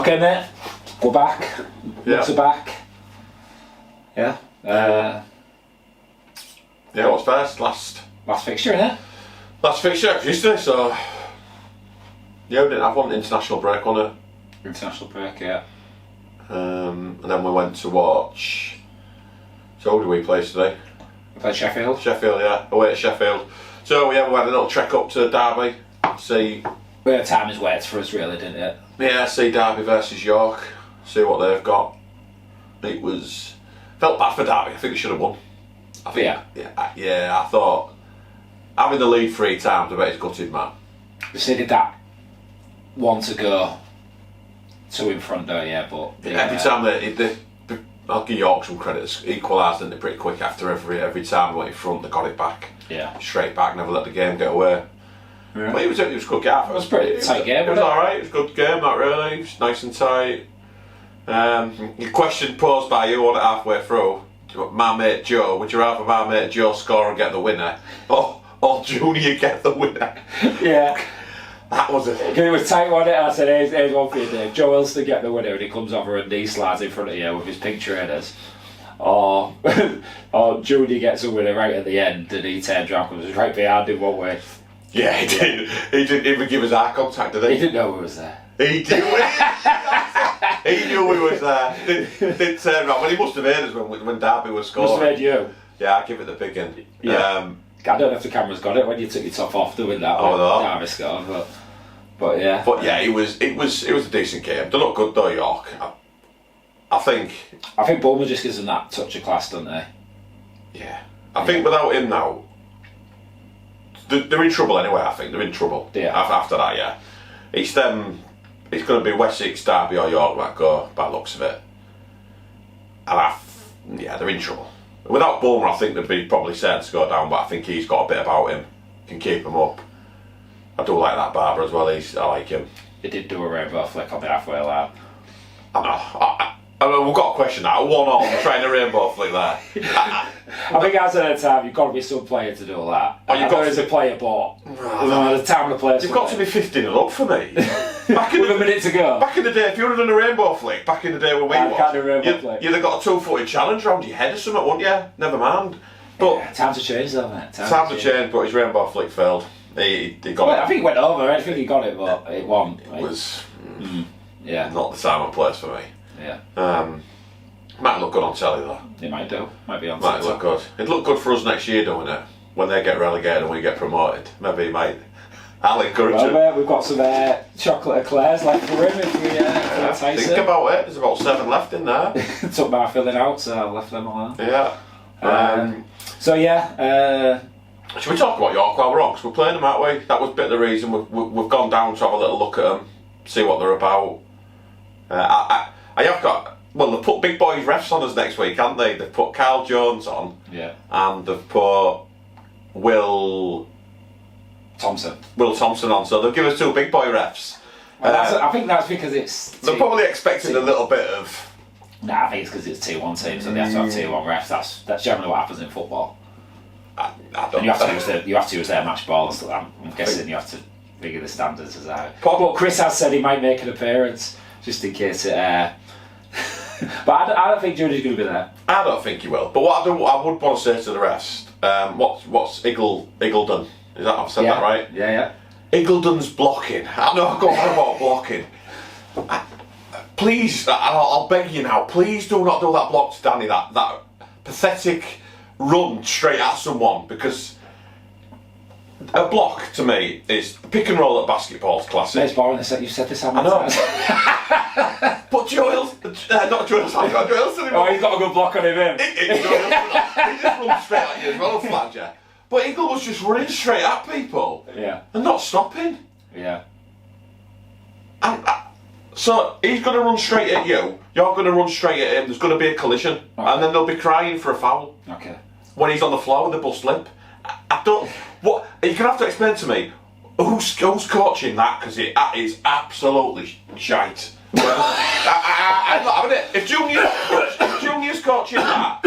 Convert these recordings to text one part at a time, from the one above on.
Okay, mate. We're back. Looks are back. Yeah. What's first? Last fixture, innit? Last fixture yesterday, so yeah, we didn't have one international break on it. International break, yeah. And then we went to watch. So who did we play today? We played Sheffield. Sheffield, yeah, away at Sheffield. So yeah, we had a little trek up to Derby. See. Well, time is waits for us, really, didn't it? Yeah, see Derby versus York. See what they've got. It was felt bad for Derby. I think they should have won. I think. Yeah. I thought having the lead 3 times, I bet it's gutted, man. They did that one to go, 2 in front there, yeah, but every time they I'll give York some credit. Equalised, didn't they, pretty quick after every time they went in front, they got it back. Yeah. Straight back, never let the game get away. Yeah. But it was a good game. It was a pretty tight game. It was alright. It was a good game, not really. It was nice and tight. Your question posed by you on it halfway through. My mate Joe, would you rather my mate Joe score and get the winner, or Junior get the winner? Yeah. That was it. It was tight, wasn't it? I said, here's one for you, Dave. Joe Wilson get the winner and he comes over and knee-slides in front of you with his pink trainers. Or Junior gets a winner right at the end and he turns around and was right behind him one way. Yeah, he did. He didn't even give us eye contact, did he? He didn't know who was there. He did. He knew we was there. Didn't turn around. Well, he must have heard us when Derby was scoring. Must have heard you. Yeah, I'll give it the big end. Yeah. I don't know if the camera's got it when you took your top off doing that. No. Derby scored, but yeah. But yeah, it was a decent game. They look good though, York. I think Bulmer just gives them that touch of class, don't they? Yeah. I think without him now, they're in trouble anyway. I think they're in trouble. Yeah. After that, yeah. It's them. It's going to be Wessex, Derby, or York that go by the looks of it. And they're in trouble. Without Bulmer, I think they'd be probably certain to go down. But I think he's got a bit about him, can keep him up. I do like that Barber as well. I like him. He did do a rainbow flick on the halfway line. I know. I mean, we've got a question now. 1-1 trying a rainbow flick there. I think as at a time, you've got to be some player to do that. As a player, but the time of the players. They've got to be 15-0 up for me. With a minute to go. Back in the day, if you would have done a rainbow flick, back in the day when we was, you'd have got a 2-footed challenge round your head or something, wouldn't you? Never mind. But yeah, time to change though, mate. Time to change, but his rainbow flick failed. He got it. I think it went over. I think he got it, but it won. It was not the time and place for me. Yeah. Might look good on telly though. It might do. Might be on. Might look good. It'd look good for us next year, doing it when they get relegated and we get promoted. Maybe he might. I'll encourage him. We've got some chocolate eclairs left for him if we think about it. There's about 7 left in there. Took my filling out, so I left them alone. Yeah. Should we talk about York while we're on? Because we're playing them, aren't we? That was a bit of the reason we've gone down to have a little look at them, see what they're about. I have got. Well, they've put big boys refs on us next week, haven't they? They've put Carl Jones on. Yeah. And they've put Will Thompson on. So they'll give us 2 big boy refs. Well, I think that's because it's. They're probably expecting a little bit of. Nah, I think it's because it's Tier 1 teams, so they have to have Tier 1 refs. That's generally what happens in football. I don't. And you have to use their match balls. I'm guessing you have to figure the standards as out. But Chris has said he might make an appearance just in case it. But I don't think Jody's going to be there. I don't think he will. But what I would want to say to the rest, what's Iggledon? Is that I've said that right? Yeah. Iggledon's blocking. I know I've got on about blocking. Please, I'll beg you now. Please do not do that block to Danny. That pathetic run straight at someone, because a block to me is pick and roll at basketball's classic. It's boring. You've said this how many times. But not Joel. I've got Joel anymore. Oh, he's got a good block on him. He just runs straight at you as well, Fladger. But Eagle was just running straight at people. Yeah. And not stopping. Yeah. So he's going to run straight at you. You're going to run straight at him. There's going to be a collision, and then they'll be crying for a foul. Okay. When he's on the floor with a bust lip. I don't. What you're going to have to explain to me. Who's coaching that? Because it is absolutely shite. I'm not having it. If Junior's coaching that,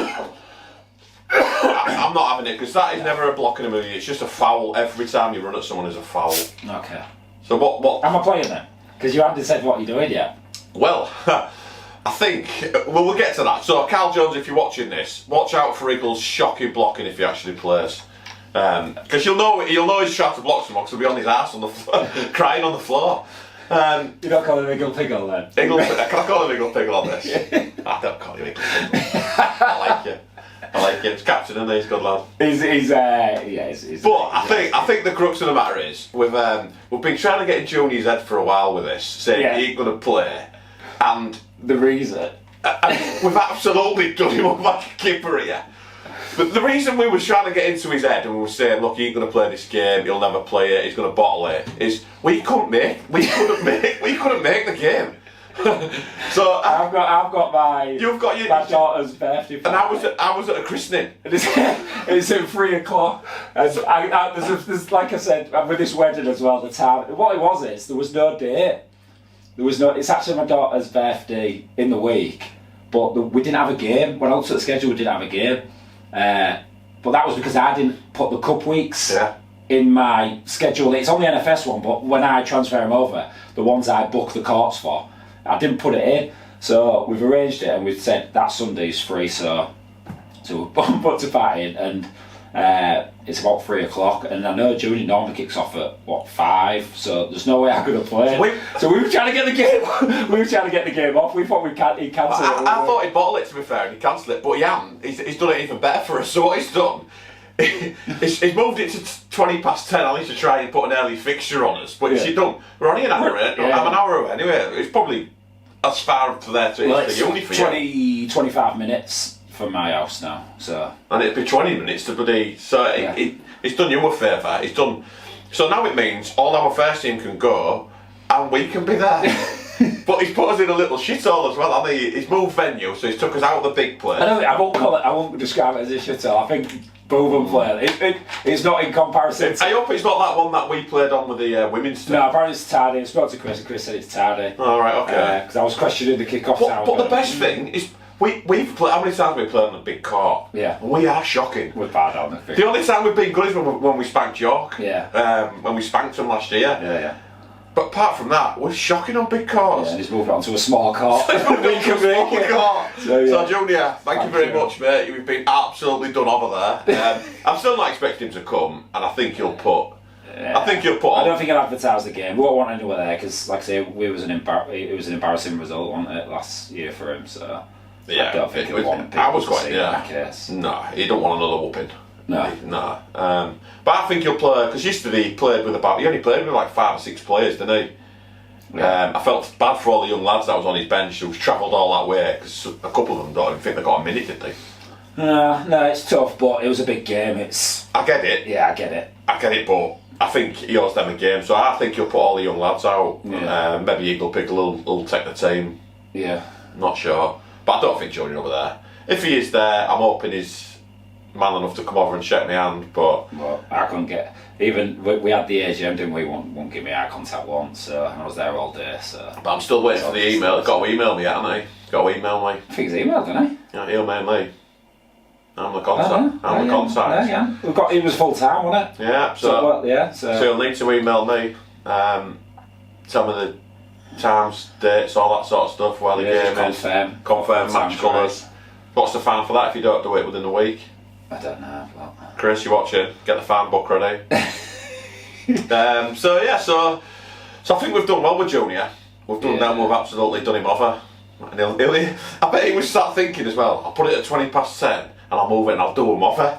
I'm not having it, because that is never a block in a movie. It's just a foul. Every time you run at someone is a foul. Okay. So what? Am I playing then? Because you haven't said what you're doing yet. Well, I think we'll get to that. So, Carl Jones, if you're watching this, watch out for Eagles' shocking blocking if he actually plays. Because you'll know he's trying to block someone because he'll be on his ass on the floor, crying on the floor. You're not calling him Eagle Piggle then? Can I call him Eagle Piggle on this? I don't call him Eagle Piggle. I like it. He's captain, isn't he? He's a good lad. He's I think the crux of the matter is we've been trying to get in Junior's head for a while with this, saying he ain't going to play, and the reason we've absolutely done him up like a kipper here. But the reason we were trying to get into his head and we were saying, look, he ain't going to play this game, he'll never play it, he's going to bottle it, is we couldn't make the game. So I've got my my daughter's birthday party. And I was at a christening. It's at 3 o'clock. And there's like I said with this wedding as well. The time what it was is there was no date. It's actually my daughter's birthday in the week, but we didn't have a game. When I looked at the schedule, we didn't have a game. But that was because I didn't put the cup weeks in my schedule. It's on the NFS one, but when I transfer them over, the ones I book the courts for, I didn't put it in. So we've arranged it and we've said that Sunday's free, so we put the party in, and it's about 3 o'clock, and I know Junior normally kicks off at 5, so there's no way I could have played. So we were trying to get the game. We were trying to get the game off. We thought he'd cancel it. I thought he'd bottle it, to be fair, and he'd cancel it, but he hadn't. He's done it even better for us. So what he's done, he's moved it to 20 past 10. I need to try and put an early fixture on us, but he's done. We're only an hour away. I'm an hour away anyway. It's probably as far to there to the uni for 25 minutes from my house now, so and it'd be 20 minutes to bloody. So it's done you a favour. It's done. So now it means all our first team can go, and we can be there. But he's put us in a little shithole as well. I mean, he's moved venue, so he's took us out of the big place. I won't describe it as a shithole. I think both of them play. It's not in comparison. I hope it's not that one that we played on with the women's team. No, apparently it's tardy. I spoke to Chris, and Chris said it's tardy. All right, okay. Because I was questioning the kick-off time. But the best thing is we've played. How many times have we played on a big court? Yeah, we are shocking. We're bad on it. The only time we've been good is when we spanked York. Yeah. When we spanked them last year. Yeah. But apart from that, we're shocking on big courts. Yeah, and he's moved on to a small court. So Junior, thank you very much, mate. You've been absolutely done over there. I'm still not expecting him to come, and I think he'll put. I don't think he'll advertise the game. We won't want anyone there because, like I say, it was an embarrassing result, wasn't it, last year for him? So I don't think he'll want people to see that case. No, he don't want another whooping. No. But I think he'll play, because yesterday he only played with like 5 or 6 players, didn't he? Yeah. I felt bad for all the young lads that was on his bench who's travelled all that way, because a couple of them don't even think they got a minute, did they? No, it's tough, but it was a big game. I get it. Yeah, I get it, but I think he owes them a game, so I think he'll put all the young lads out. Yeah. Maybe Eagle Piggle will take the team. Yeah. Not sure. But I don't think Junior over there. If he is there, I'm hoping he's man enough to come over and shake my hand, but well, I couldn't get. Even we had the AGM, didn't we? Won't give me eye contact once, so I was there all day. So, but I'm still waiting for the email. He's got to email me, hasn't he? Got to email me. I think he's emailed, didn't he? Yeah, he'll mail me. I'm the contact. I'm the contact. Yeah. It was full time, wasn't it? Yeah. So he'll need to email me. Tell me the times, dates, all that sort of stuff. Where the game is. Confirm match colours. What's the fan for that if you don't do it within a week? I don't know. Well. Chris, you watching? Get the fan book ready. So I think we've done well with Junior. We've done that. We've absolutely done him over. And I bet he was start thinking as well. I'll put it at 20 past 10, and I'll move it, and I'll do him over.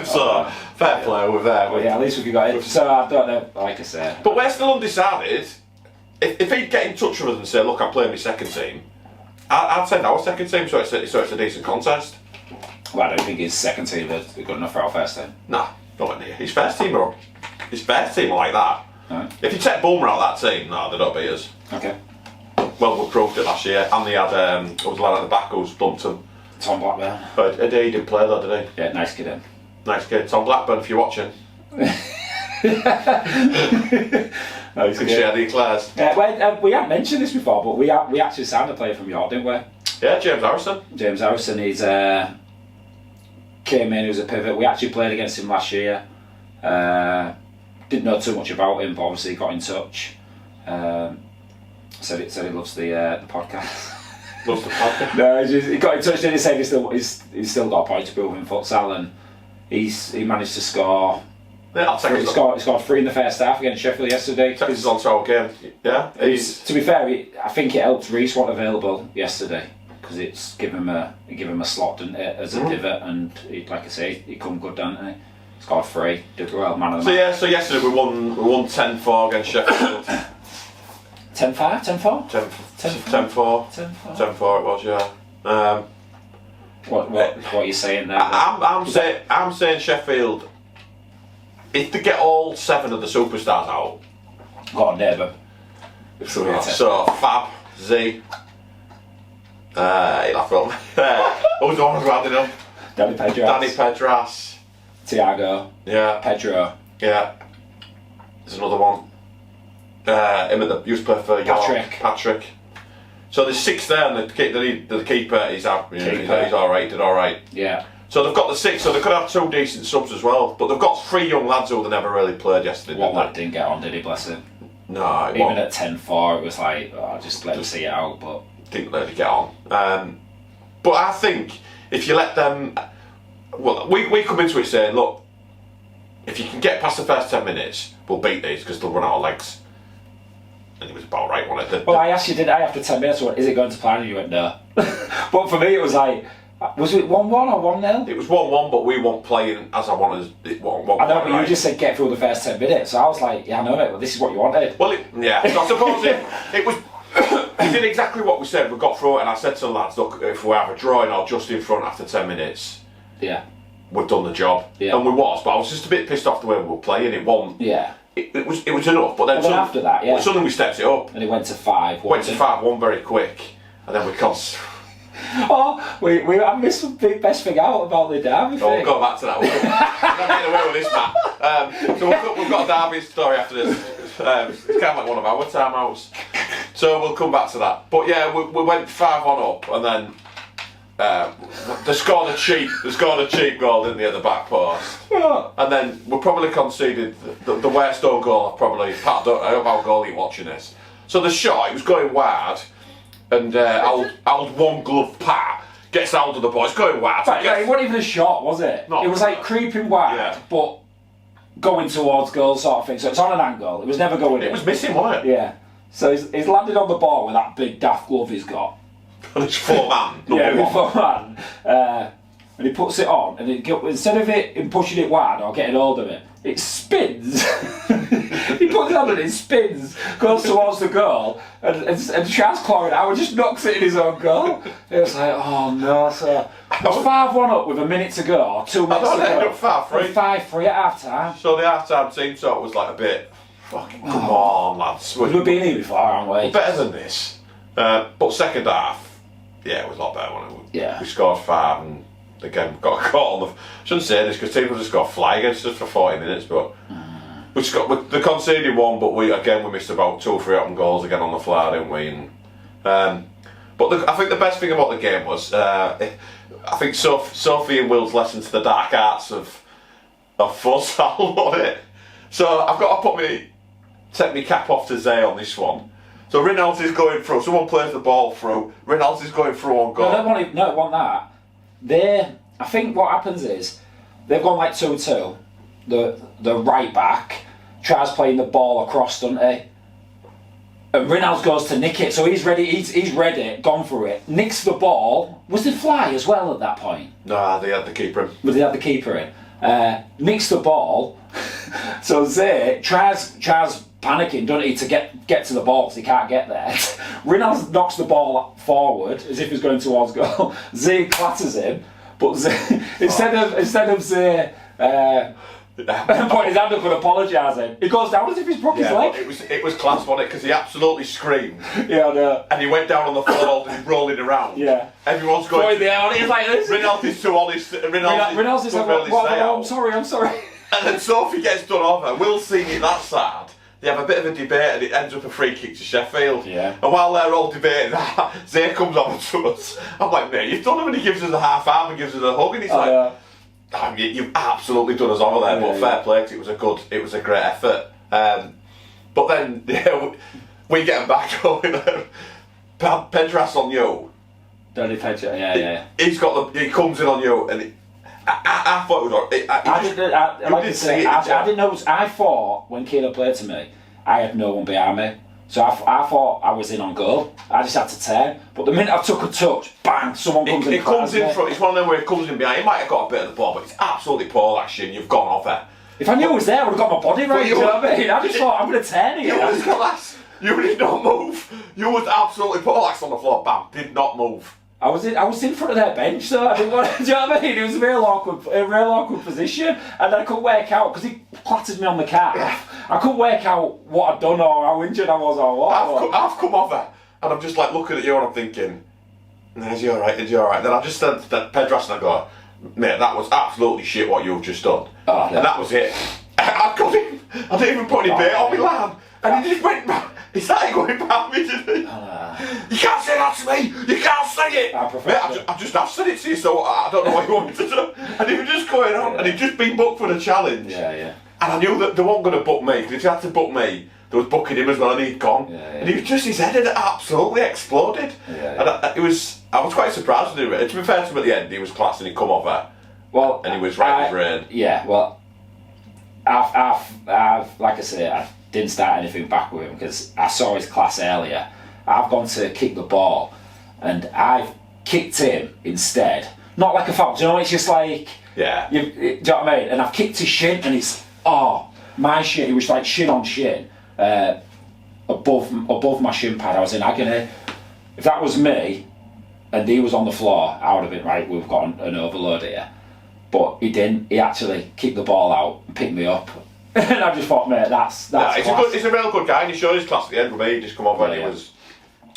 So fair play with that. Well, at least we got it. So I don't know. Like I said, but we're still undecided. If he'd get in touch with us and say, "Look, I'm playing my second team," I'd send our second team, so it's a decent contest. Well, I don't think his second team is good enough for our first team. Nah, not near. His first team are like that. Right. If you take Bulmer out of that team, no, they don't beat us. Okay. Well, we proved it last year, and they had there was a lad at the back who was bumped him. Tom Blackburn. But he didn't play though, did he? Yeah, nice kid him. Nice kid. Tom Blackburn, if you're watching. Nice can share the eclairs. We haven't mentioned this before, but we actually signed a player from York, didn't we? Yeah, James Harrison. James Harrison, he's came in, he was a pivot. We actually played against him last year. Didn't know too much about him, but obviously got in touch. Said he loves the podcast. Loves the podcast. No, he got in touch and he said he's still got a point to prove in futsal, and he managed to score. Yeah, I'll take he scored 3 in the first half against Sheffield yesterday. Texas on top again. Yeah, to be fair, I think it helped Reece wasn't available yesterday because it's given him a slot, didn't it, as a pivot, and like I say, he come good, didn't he? Scored 3, did well, man of the match. So yesterday we won 10-4 against Sheffield. 10-5, 10-4? 10-4. 10-4 it was, yeah. What are you saying there? I'm saying Sheffield, if they get all 7 of the superstars out. Go on, neighbour. So Fab, Z, who's the one who's added up? Danny Pedras. Tiago. Yeah. Pedro. Yeah. There's another one. Him at the used to play for York. Patrick. So there's 6 there, and the keeper he's out. He's alright. Did alright. Yeah. So they've got the 6. So they could have 2 decent subs as well. But they've got 3 young lads who they never really played yesterday. One lad didn't get on, did he? Bless him. No. Even at 10-4, it was like, just let him see it out. But didn't really get on. But I think if you let them, well, we come into it saying, look, if you can get past the first 10 minutes, we'll beat these because they'll run out of legs. And it was about right, wasn't it? Well, I asked you, didn't I, after 10 minutes, is it going to plan? And you went, no. But for me, it was like, was it 1-1 or 1-0? It was 1-1, but we weren't playing as I wanted it. I know, but you just said get through the first 10 minutes. So I was like, yeah, I know, mate, well, this is what you wanted. Well, yeah. So I suppose it was. He did exactly what we said. We got through it, and I said to the lads, look, if we have a drawing or just in front after 10 minutes, yeah, we've done the job. Yeah. And we was, but I was just a bit pissed off the way we were playing. It wasn't. Yeah. It was enough, but then after that, yeah, suddenly we stepped it up, and it went to 5-1. Went to 5-1 very quick, and then we got. I missed the best thing out about the derby. We'll go back to that. We're not getting away with this, Matt. So we've got a derby story after this. It's kind of like one of our timeouts. So we'll come back to that. But yeah, we went 5-1 up, and then they scored a cheap goal, didn't they, at the back post? Yeah. And then we probably conceded the worst own goal I've probably. Pat, I hope how goal you're watching this. So the shot, it was going wide, and old one glove Pat gets hold of the ball. It's going wide. It wasn't even a shot, was it? No, it was like creeping wide, but going towards goal sort of thing. So it's on an angle. It was never going in. It was missing, wasn't it? Yeah. So he's landed on the ball with that big daft glove he's got. And it's 4-man. Yeah, 4-man. And he puts it on, and instead of him pushing it wide or getting hold of it spins. He puts it on and it spins, goes towards the goal, and Chaz clawing out and just knocks it in his own goal. It was like, oh no, so it was 5-1 up with a minute to go, or 2 minutes to go. 5-3. 5-3 at half time. So the half time team talk was like a bit, fucking come on, lads. We've been here before, haven't we? We're better than this. But second half, yeah, it was a lot better, wasn't it? Yeah. We scored 5 and again got caught on the. I shouldn't say this because people just got fly against us for 40 minutes, but we conceded 1, but we missed about 2 or 3 open goals again on the fly, didn't we? And I think the best thing about the game was I think Sophie and Will's lesson to the dark arts of futsal, wasn't it? So I've got to take my cap off to Zay on this one. So Rinaldi is going through. Someone plays the ball through. Rinaldi is going through on goal. No, I don't want that. I think what happens is they've gone like 2-2. The right back tries playing the ball across, doesn't he? And Rinaldi goes to nick it, so he's ready. He's ready, gone for it. Nicks the ball. Was the fly as well at that point? No, they had the keeper in. But they had the keeper in. Nicks the ball. So Zay tries panicking, doesn't he, to get to the ball because he can't get there. Rinaldi knocks the ball forward as if he's going towards goal. Zay clatters him, but Zay, instead of Zay pointing his hand up and apologising, he goes down as if he's broke his leg. It was class, wasn't it? Because he absolutely screamed. Yeah, I know. And he went down on the floor and he's rolling around. Yeah. Everyone's going. He's like this. Rinaldi's too honest. Rinaldi's like, I'm sorry. And then Sophie gets done over. Will's seeing it that sad. They have a bit of a debate and it ends up a free kick to Sheffield. Yeah. And while they're all debating that, Zay comes over to us. I'm like, mate, you've done him, and he gives us a half arm and gives us a hug, and he's like, you've absolutely done us over there, but fair play, it was a great effort. But then we get him back going. Pedras on you. Danny Pedras, yeah. He comes in on you, and I thought it was. I didn't know. I thought when Keelan played to me, I had no one behind me, so I thought I was in on goal. I just had to turn, but the minute I took a touch, bang! Someone comes in. It comes in front. It's one of them where it comes in behind. He might have got a bit of the ball, but it's absolutely poor action. You've gone off it. If I knew it was there, I would have got my body right. You know what I mean? I just thought I'm going to turn here. You did not move. You was absolutely poleaxed on the floor. Bam! Did not move. I was in front of their bench, though. I didn't want to, do you know what I mean? It was a real awkward position, and I couldn't work out because he clattered me on the calf. Yeah. I couldn't work out what I'd done or how injured I was or what. I've come over, and I'm just like looking at you, and I'm thinking, "Is he all right? Is he all right?" Then I just said to Pedras, and I go, "Mate, that was absolutely shit what you've just done," and that was it. I didn't even put any bait on my land, and he just went back. He started going back me, didn't he? You can't say that to me! You can't say it! I've said it to you, so I don't know what you want me to do. And he was just going on, and he'd just been booked for the challenge. Yeah. And I knew that they weren't going to book me, because if they had to book me, they was booking him as well, and he'd gone. And his head had absolutely exploded. And I was quite surprised to do it. To be fair to him at the end, he was class and he'd come over. Well, and he was right with rain. Yeah, well, I've like I say, I didn't start anything back with him because I saw his class earlier. I've gone to kick the ball and I've kicked him instead. Not like a foul, do you know, it's just like, do you know what I mean? And I've kicked his shin and it's, my shin, it was like shin on shin, above my shin pad. I was in agony. If that was me and he was on the floor, I would have been, right, we've got an overload here. But he didn't, he actually kicked the ball out and picked me up. And I just thought, mate, that's he's a real good guy, and he showed his class at the end with me. He just come over and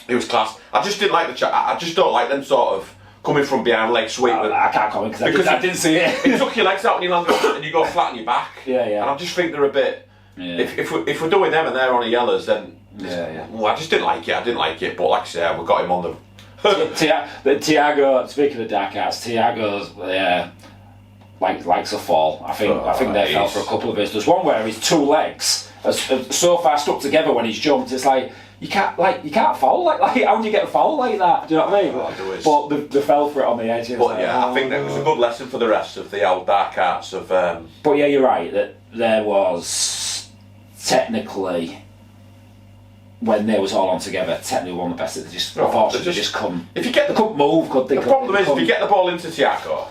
he was class. I just didn't like the chat. I just don't like them sort of coming from behind, leg sweep. I can't comment because I didn't see it. It took your legs out when you landed and you go flat on your back. And I just think they're a bit. If we're doing them and they're on the yellows, then well, I just didn't like it. I didn't like it, but like I say, we got him on the. Tiago, speaking of dark arts, Tiago's likes a fall. I think they fell for a couple of his. There's one where his two legs are so far stuck together when he's jumped. It's like you can't foul like how do you get a foul like that? Do you know what I mean? But they fell for it on the edge. But I think that was a good lesson for the rest of the old dark arts of. But yeah, you're right that there was technically. When they was all on together, technically one of the best. They just couldn't. If you get they couldn't move, could they? The problem is if you get the ball into Tiago.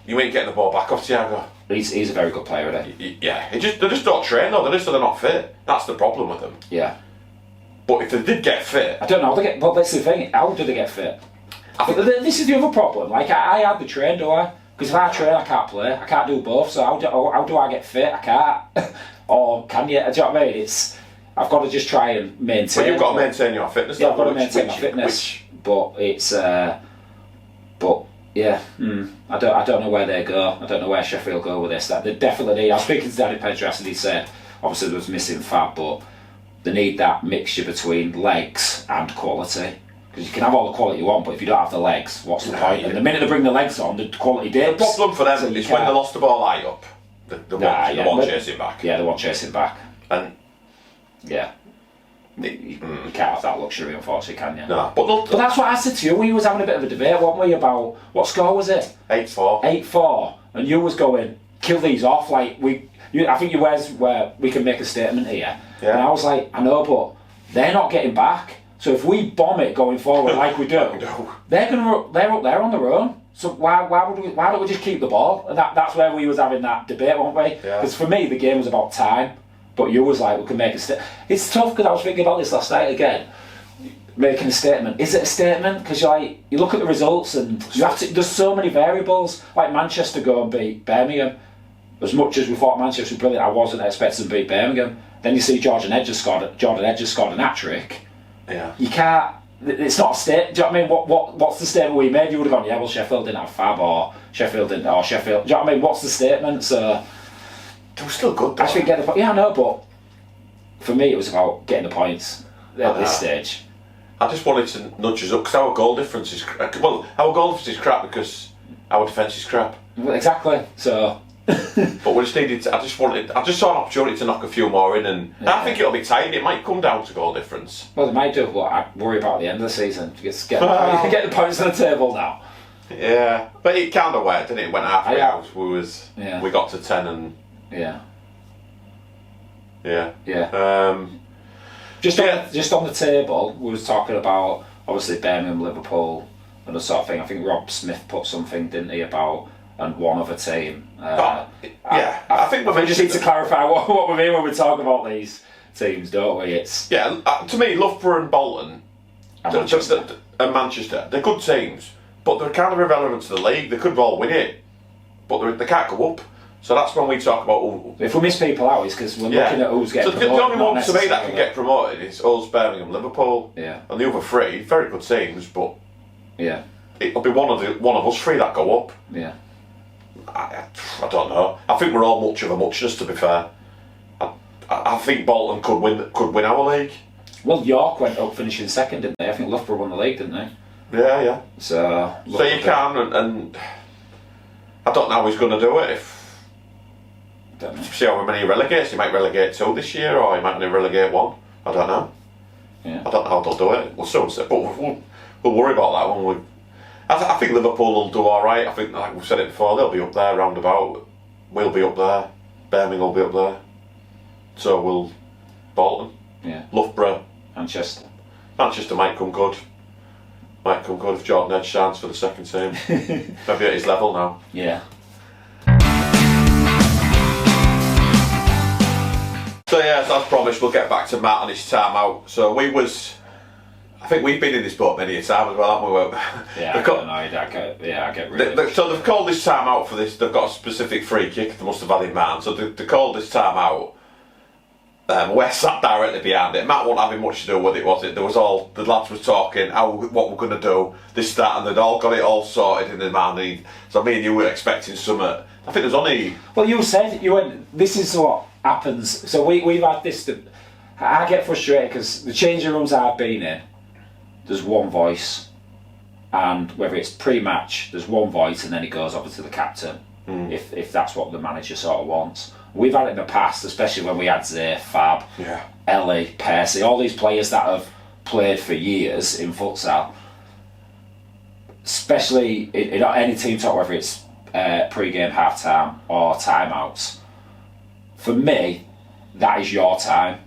You ain't getting the ball back off Tiago. He's a very good player, isn't he? Yeah. They just don't train though. They're not fit. That's the problem with them. Yeah. But if they did get fit, I don't know. But that's the thing. How do they get fit? This is the other problem. Like I had the train, do I? Because if I train, I can't play. I can't do both. So how do I get fit? I can't. Or can you? Do you know what I mean? I've got to just try and maintain. But you've got to maintain your fitness. Yeah, I've got to maintain my fitness. But it's. Yeah, I don't know where they go. I don't know where Sheffield go with this. That they definitely need. I was speaking to Danny Pedras and he said, obviously there was missing fat, but they need that mixture between legs and quality. Because you can have all the quality you want, but if you don't have the legs, what's the point? And the minute they bring the legs on, the quality dips. The problem for them is when they lost the ball high up, they want chasing back. Yeah, they want chasing back. And yeah. You can't have that luxury, unfortunately, can you? No, but that's what I said to you. We was having a bit of a debate, weren't we, about what score was it? 8-4. 8-4, and you was going kill these off. Like I think you was where we can make a statement here. Yeah. And I was like, I know, but they're not getting back. So if we bomb it going forward like we do, they're up there on their own. So why don't we just keep the ball? And that's where we was having that debate, weren't we? Because for me, the game was about time. But you was like, we can make a statement. It's tough because I was thinking about this last night again. Making a statement. Is it a statement? Because you look at the results and you have to. There's so many variables. Like Manchester go and beat Birmingham. As much as we thought Manchester was brilliant, I wasn't expecting to beat Birmingham. Then you see Jordan Edge has scored an hat-trick. Yeah. You can't. It's not a statement. Do you know what I mean? What's the statement we made? You would have gone, yeah, well, Sheffield didn't have Fab or Sheffield didn't or Sheffield. Do you know what I mean? What's the statement? So. They were still good though. I think I know, but for me it was about getting the points at this stage. I just wanted to nudge us up because our goal difference is crap because our defence is crap. Well, exactly. So But we just needed to, I just saw an opportunity to knock a few more in, and I think it'll be tight. It might come down to goal difference. Well, they might do, but I worry about the end of the season. Get the points on the table now. Yeah, but it kind of worked, didn't it? It went halfway out. We got to 10 and... Yeah. Just on the table, we was talking about, obviously, Birmingham, Liverpool, and the sort of thing. I think Rob Smith put something, didn't he, about... and one other team. I think we just need to clarify what we mean when we talk about these teams, don't we? It's to me, Loughborough and Bolton and Manchester, they're good teams, but they're kind of irrelevant to the league. They could all win it, but they can't go up. So that's when we talk about... if we miss people out, it's because we're looking at who's getting promoted. The only one to me that can get promoted is us, Birmingham, Liverpool, and the other three, very good teams, but it'll be one of us three that go up. Yeah. I don't know. I think we're all much of a muchness, to be fair. I think Bolton could win our league. Well, York went up finishing second, didn't they? I think Loughborough won the league, didn't they? Yeah. So you can, and I don't know how he's going to do it. See how many he relegates. He might relegate 2 this year, or he might only relegate 1. I don't know. Yeah. I don't know how they'll do it. We'll soon see. But we'll worry about that when we... I think Liverpool will do alright. I think, like we've said it before, they'll be up there, roundabout. We'll be up there. Birmingham will be up there. So will Bolton. Yeah. Loughborough. Manchester might come good. If Jordan Edge shines for the second team. Maybe at his level now. Yeah. So as promised, we'll get back to Matt and his timeout. So I think we've been in this boat many a time as well, haven't we? Yeah, I get really... So they've called this timeout for this. They've got a specific free kick. They must have had in mind. So they called this timeout. We're sat directly behind it. Matt wasn't having much to do with it, was it? There was all the lads were talking what we're going to do, this, that, and they'd all got it all sorted in their mind. So me and you were expecting something. I think there's only... Well, you said you went. This is what happens. So we've had this. I get frustrated because the changing rooms I've been in, there's one voice, and whether it's pre-match, there's one voice, and then it goes over to the captain, if that's what the manager sort of wants. We've had it in the past, especially when we had Zay, Fab, Ellie, Percy, all these players that have played for years in futsal, especially in any team talk, whether it's pre-game, half-time, or timeouts. For me, that is your time,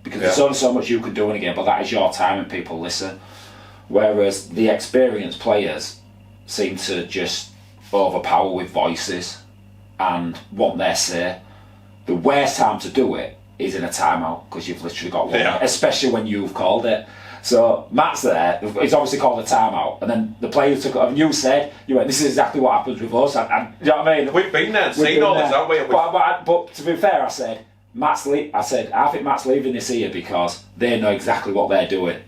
because there's only so much you can do in a game, but that is your time and people listen. Whereas the experienced players seem to just overpower with voices and want their say. The worst time to do it is in a timeout, because you've literally got one, especially when you've called it. So Matt's there, he's obviously called a timeout, and then the players took it, and you went, this is exactly what happens with us, and you know what I mean? We've been there and seen all this, haven't we? But to be fair, I said, I think Matt's leaving this here because they know exactly what they're doing.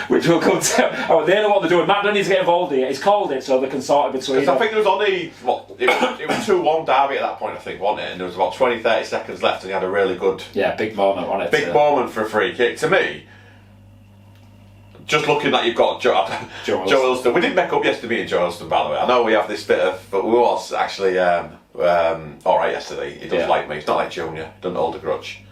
Which will come to... Oh, they know what they're doing. Matt don't need to get involved here. He's called it so they can sort it between them. I think there was only... it was 2-1 Derby at that point, I think, wasn't it? And there was about 20-30 seconds left, and he had a really good... Yeah, big moment on it. Big moment for a free kick. To me, just looking that you've got Joe Elston. We didn't make up yesterday, me and Joe Elston, by the way. I know we have this bit of... But we was actually alright yesterday. He does like me. He's not like Junior. He doesn't hold a grudge.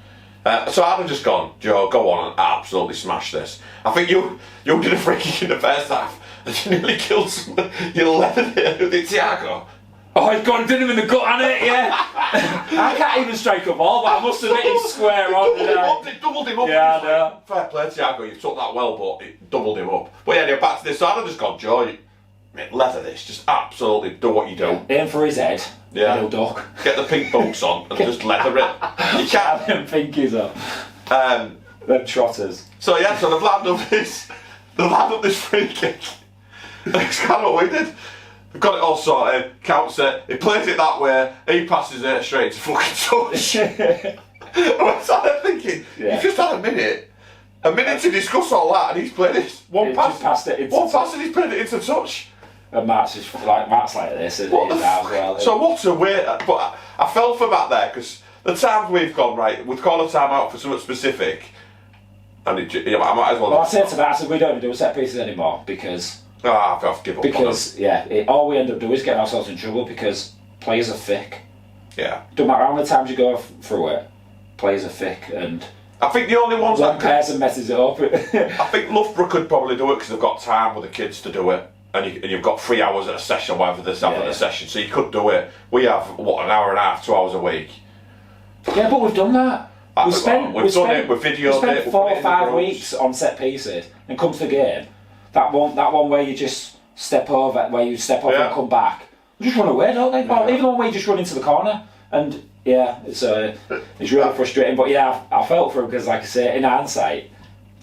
So I'd have just gone, Joe, go on and absolutely smash this. I think you did a free kick in the first half and you nearly killed somebody. You leathered it with Thiago. Oh, he's gone and did him in the gut, hasn't it? Yeah. I can't even strike a ball, but I must have hit him square on. It doubled him up. Yeah, I know. Fair play, Thiago, you took that well, but it doubled him up. But yeah, anyway, back to this. So I'd have just gone, Joe, leather this. Just absolutely do what you do. Aim for his head. Yeah. Little duck. Get the pink boots on and just leather it. You can't. Them pinkies on. Them trotters. So yeah, so they've landed up this free kick. That's kind of what we did. They've got it all sorted, counts it, he plays it that way, he passes it straight to fucking touch. I was sat there thinking, you've just had a minute to discuss all that, and he's played this one pass and he's played it into touch. And Matt's like this, and he's as well. So what's a weird... But I fell for that there, because the times we've gone, right, we'd call a time out for something specific, and I might as well... Well, I said to Matt, I said, we don't even do set pieces anymore, because... I've given up because, all we end up doing is getting ourselves in trouble, because players are thick. Yeah. Don't matter how many times you go through it, players are thick, and I think the only ones one person messes it up. I think Loughborough could probably do it because they've got time with the kids to do it. And you've got 3 hours at a session, whatever there's at a session, so you could do it. We have, an hour and a half, 2 hours a week. Yeah, but we've done that. We've done it, we've videoed it. We spent 4 or 5 weeks on set pieces, and come to the game. That one where you just step over, and come back. We just run away, don't they? Well, even the one where you just run into the corner. And yeah, it's really frustrating. But yeah, I felt for him because, like I say, in hindsight,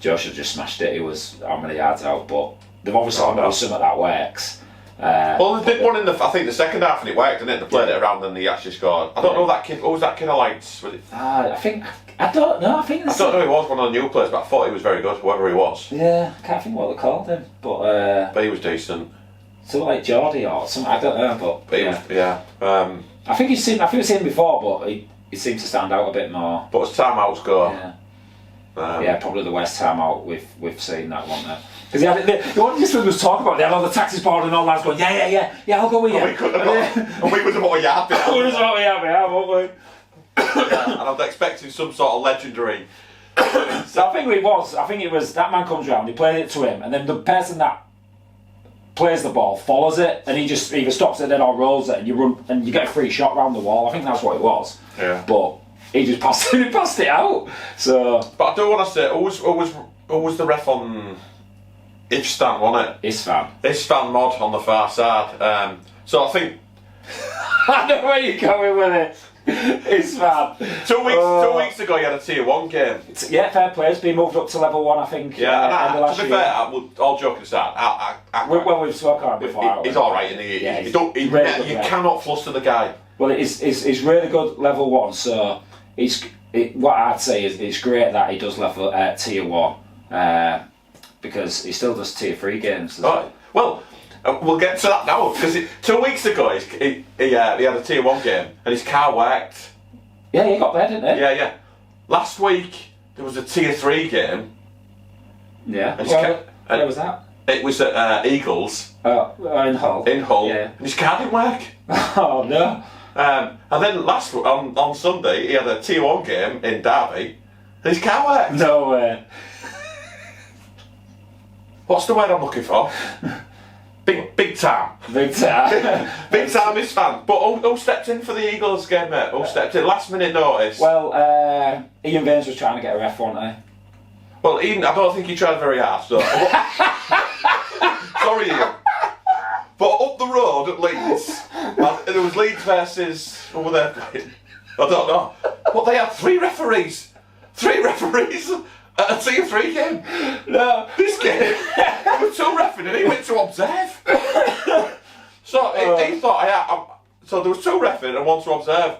Joe should have just smashed it. He was how many yards out, but they've obviously got something that works. Well, they did one in I think the second half, and it worked, didn't it? They played it around and they actually scored. I don't know that kid. What was that kid I liked? Was it? I don't know. I don't know. He was one of the new players, but I thought he was very good, whoever he was. Yeah, I can't think what they called him, but he was decent. Something like Geordie or something. I don't know, but he was, I think we've seen him before, but he seems to stand out a bit more. But as timeouts go, probably the worst timeout we've seen that one there. Because the one this was talking about, they had all the taxis board and all lads going, yeah, I'll go with you. And we was about a yard behind. We was about a yard behind, weren't we? And I was expecting some sort of legendary. So I think it was that man comes round, he played it to him, and then the person that plays the ball follows it, and he just either stops it then or rolls it, and you run and you get a free shot round the wall. I think that's what it was. Yeah. But he just passed it out. So. But I do want to say, who was the ref on? Ifstan, wasn't it? Isfan mod on the far side. So I think I know where you're going with it. Isfan. 2 weeks ago, you had a Tier 1 game. Yeah, fair play. It's been moved up to level 1, I think. Yeah, and to be fair, all joking aside, we've spoken about it before. He's all right, and you cannot fluster the guy. Well, it's really good level 1. So what I'd say is it's great that he does level Tier 1. Because he still does Tier 3 games. Well, we'll get to that now, because 2 weeks ago he had a Tier 1 game and his car worked. Yeah, he got there, didn't he? Yeah. Last week there was a Tier 3 game. Yeah. Where was that? It was at Eagles. In Hull. Yeah. And his car didn't work. Oh no. And then on Sunday he had a Tier 1 game in Derby and his car worked. No way. What's the word I'm looking for? Big time. Big time. Big time is fan. But who stepped in for the Eagles game, mate? Who stepped in? Last minute notice. Well, Ian Baines was trying to get a ref, wasn't he? Well, Ian, I don't think he tried very hard, so. Sorry, Ian. But up the road at Leeds, there was Leeds versus. Who were they playing? I don't know. But they had 3 referees. 3 referees. At a Tier 3 game? No. This game, there were 2 referees and he went to observe. So he thought, so there was 2 referees and 1 to observe.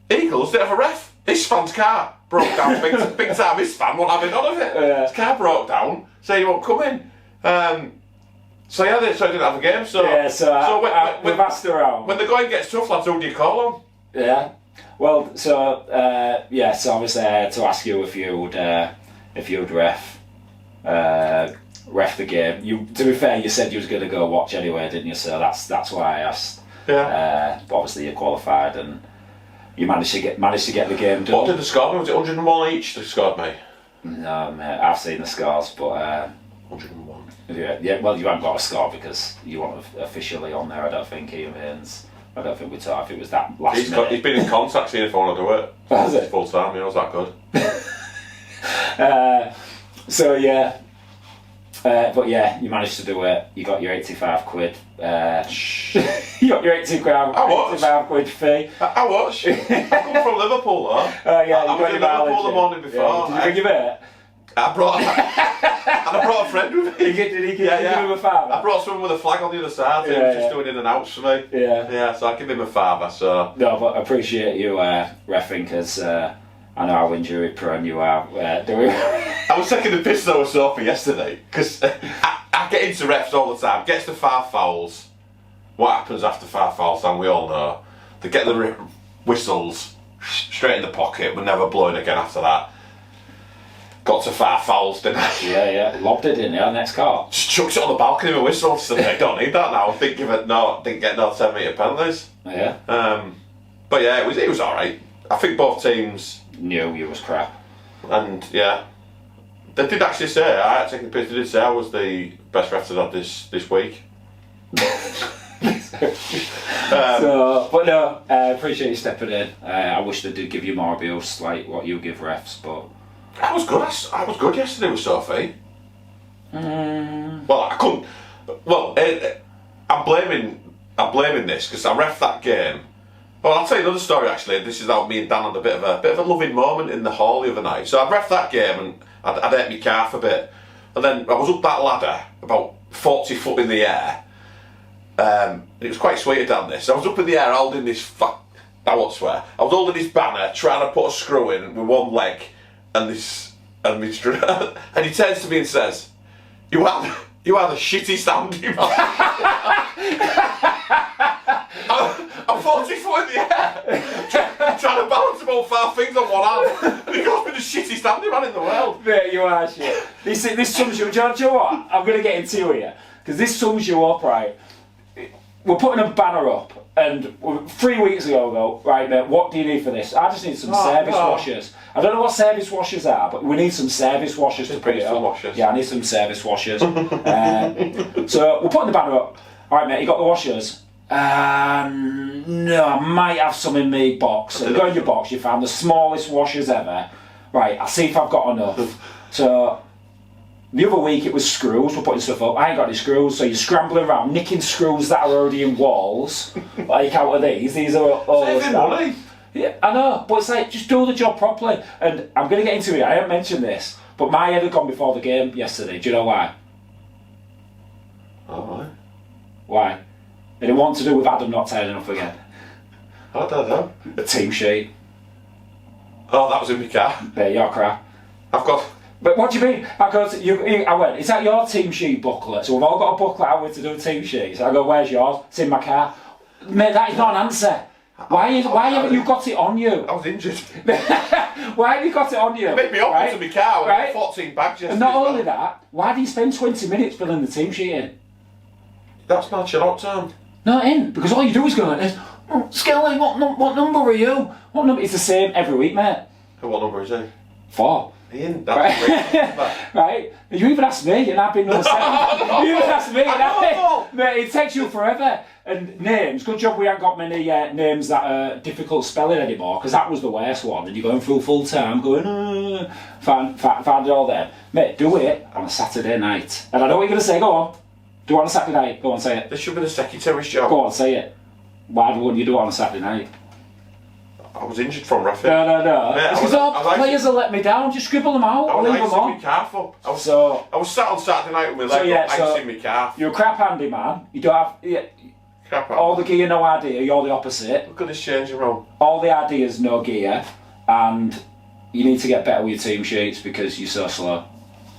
Eagles didn't have a ref. His fan's car broke down big time. His fan wasn't having none of it. Yeah. His car broke down, so he won't come in. So he didn't have a game. We've asked around. When the going gets tough, lads, who do you call on? Yeah. Well, so obviously I had to ask you if you'd ref the game. To be fair, you said you was going to go watch anyway, didn't you? So that's why I asked. Yeah. But obviously you qualified and you managed to get the game done. What did the score? Was it 101 each? They scored me. No, mate. I've seen the scores, but 101. Yeah. Well, you haven't got a score because you weren't officially on there. I don't think Ian Baines. I don't think we talked if it was that last minute. He's been in contact seeing if I want to do it. Has it? Full time, he knows that good. But yeah, you managed to do it. You got your 85 quid. You got your 85 quid fee. I watch. I come from Liverpool though. I was in Liverpool the morning before. Yeah. Did you bring your mate? I brought a friend with me. Did he give him a father? I brought someone with a flag on the other side. He was just doing in and outs for me. Yeah. So I give him a father. So no, but I appreciate you reffing because I know how injury prone you are. I was taking the piss though with Sophie yesterday because I get into refs all the time. Gets to 5 fouls. What happens after 5 fouls? And we all know they get the whistles straight in the pocket. We're never blowing again after that. Got to 5 fouls, didn't I? Yeah. Lobbed it in there, next car. Just chucks it on the balcony with whistles. I don't need that now. Didn't get no 10 metre penalties. Yeah. But yeah, it was all right. I think both teams knew you was crap. And yeah, they did actually say, I take the piss, they did say I was the best ref they've had this week. But no, I appreciate you stepping in. I wish they did give you more abuse like what you give refs, but... I was good yesterday with Sophie. Well, I couldn't... Well, I'm blaming this, because I ref that game. Well, I'll tell you another story actually. This is how me and Dan had a bit of a loving moment in the hall the other night. So I'd ref that game and I'd ate my calf a bit, and then I was up that ladder about 40 foot in the air. It was quite sweet down this. I was up in the air holding this I won't swear. I was holding this banner, trying to put a screw in with one leg, and and he turns to me and says, "You are the shitty standing man." I'm 40 foot in the air, trying to balance about 5 things on one hand, and he calls me the shitty standing man in the world. Mate, you are shit. This sums you. Do you know what? I'm going to get into you here, because this sums you up, right? We're putting a banner up, and 3 weeks ago, right, mate, what do you need for this? I just need some service washers. I don't know what service washers are, but we need some service washers to put it up. Washers. Yeah, I need some service washers. So we're putting the banner up. All right, mate, you got the washers? No, I might have some in my box. So go in your box, you found the smallest washers ever. Right, I'll see if I've got enough. So... the other week it was screws, we're putting stuff up, I ain't got any screws, so you're scrambling around, nicking screws that are already in walls, like out of these are all saving money. Yeah, I know, but it's like, just do the job properly. And I'm going to get into it, I haven't mentioned this, but my head had gone before the game yesterday. Do you know why? Oh, why? Why? And it want to do with Adam not turning up again. I don't know. The team sheet. Oh, that was in my car. There, you're crap. I've got... But what do you mean? I went, is that your team sheet booklet? So we've all got a booklet out with to do team sheets. I go, where's yours? It's in my car. Mate, that is not an answer. Why haven't you got it on you? I was injured. Why have you got it on you? It made me open to my car with 14 bags yesterday. And not only that, why do you spend 20 minutes filling the team sheet in? That's my chill out time. Not in, because all you do is go like this, Skelly, what number are you? What number? It's the same every week, mate. What number is he? 4. Ian, that's great. Right? You even asked me, and I've been number 7. You even asked me, and mate, it takes you forever. And names, good job we haven't got many names that are difficult spelling anymore, because that was the worst one. And you're going through full time, going, find it all there. Mate, do it on a Saturday night. And I know what you're going to say, go on. Do it on a Saturday night, go on, say it. This should be the secretary's job. Go on, say it. Why wouldn't you do it on a Saturday night? I was injured from referee. No. Because players will let me down. Just scribble them out. I was leave them on. my calf up. I was sat on Saturday night with my leg up, icing my calf. You're a crap handy man. You don't have Crap all the gear, no idea. You're the opposite. Look at this changing room. All the ideas, no gear, and you need to get better with your team sheets because you're so slow.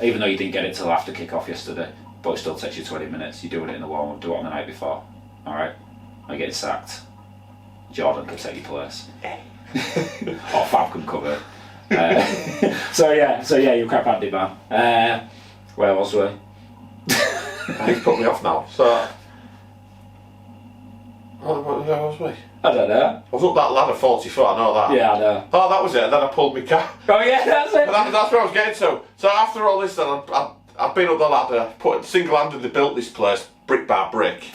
Even though you didn't get it till after kick-off yesterday, but it still takes you 20 minutes. You're doing it in the warm-up. Do it on the night before. All right. I get sacked. Jordan can take your place. Or Fab can cover it. So yeah, you're a crap handy man. Where was we? He's put me off now. So, where was we? I don't know. I was up that ladder 40 foot, I know that. Yeah, I know. Oh, that was it, and then I pulled my car. Oh yeah, that's it. That's where I was getting to. So after all this, then I've been up the ladder, single-handedly built this place, brick by brick.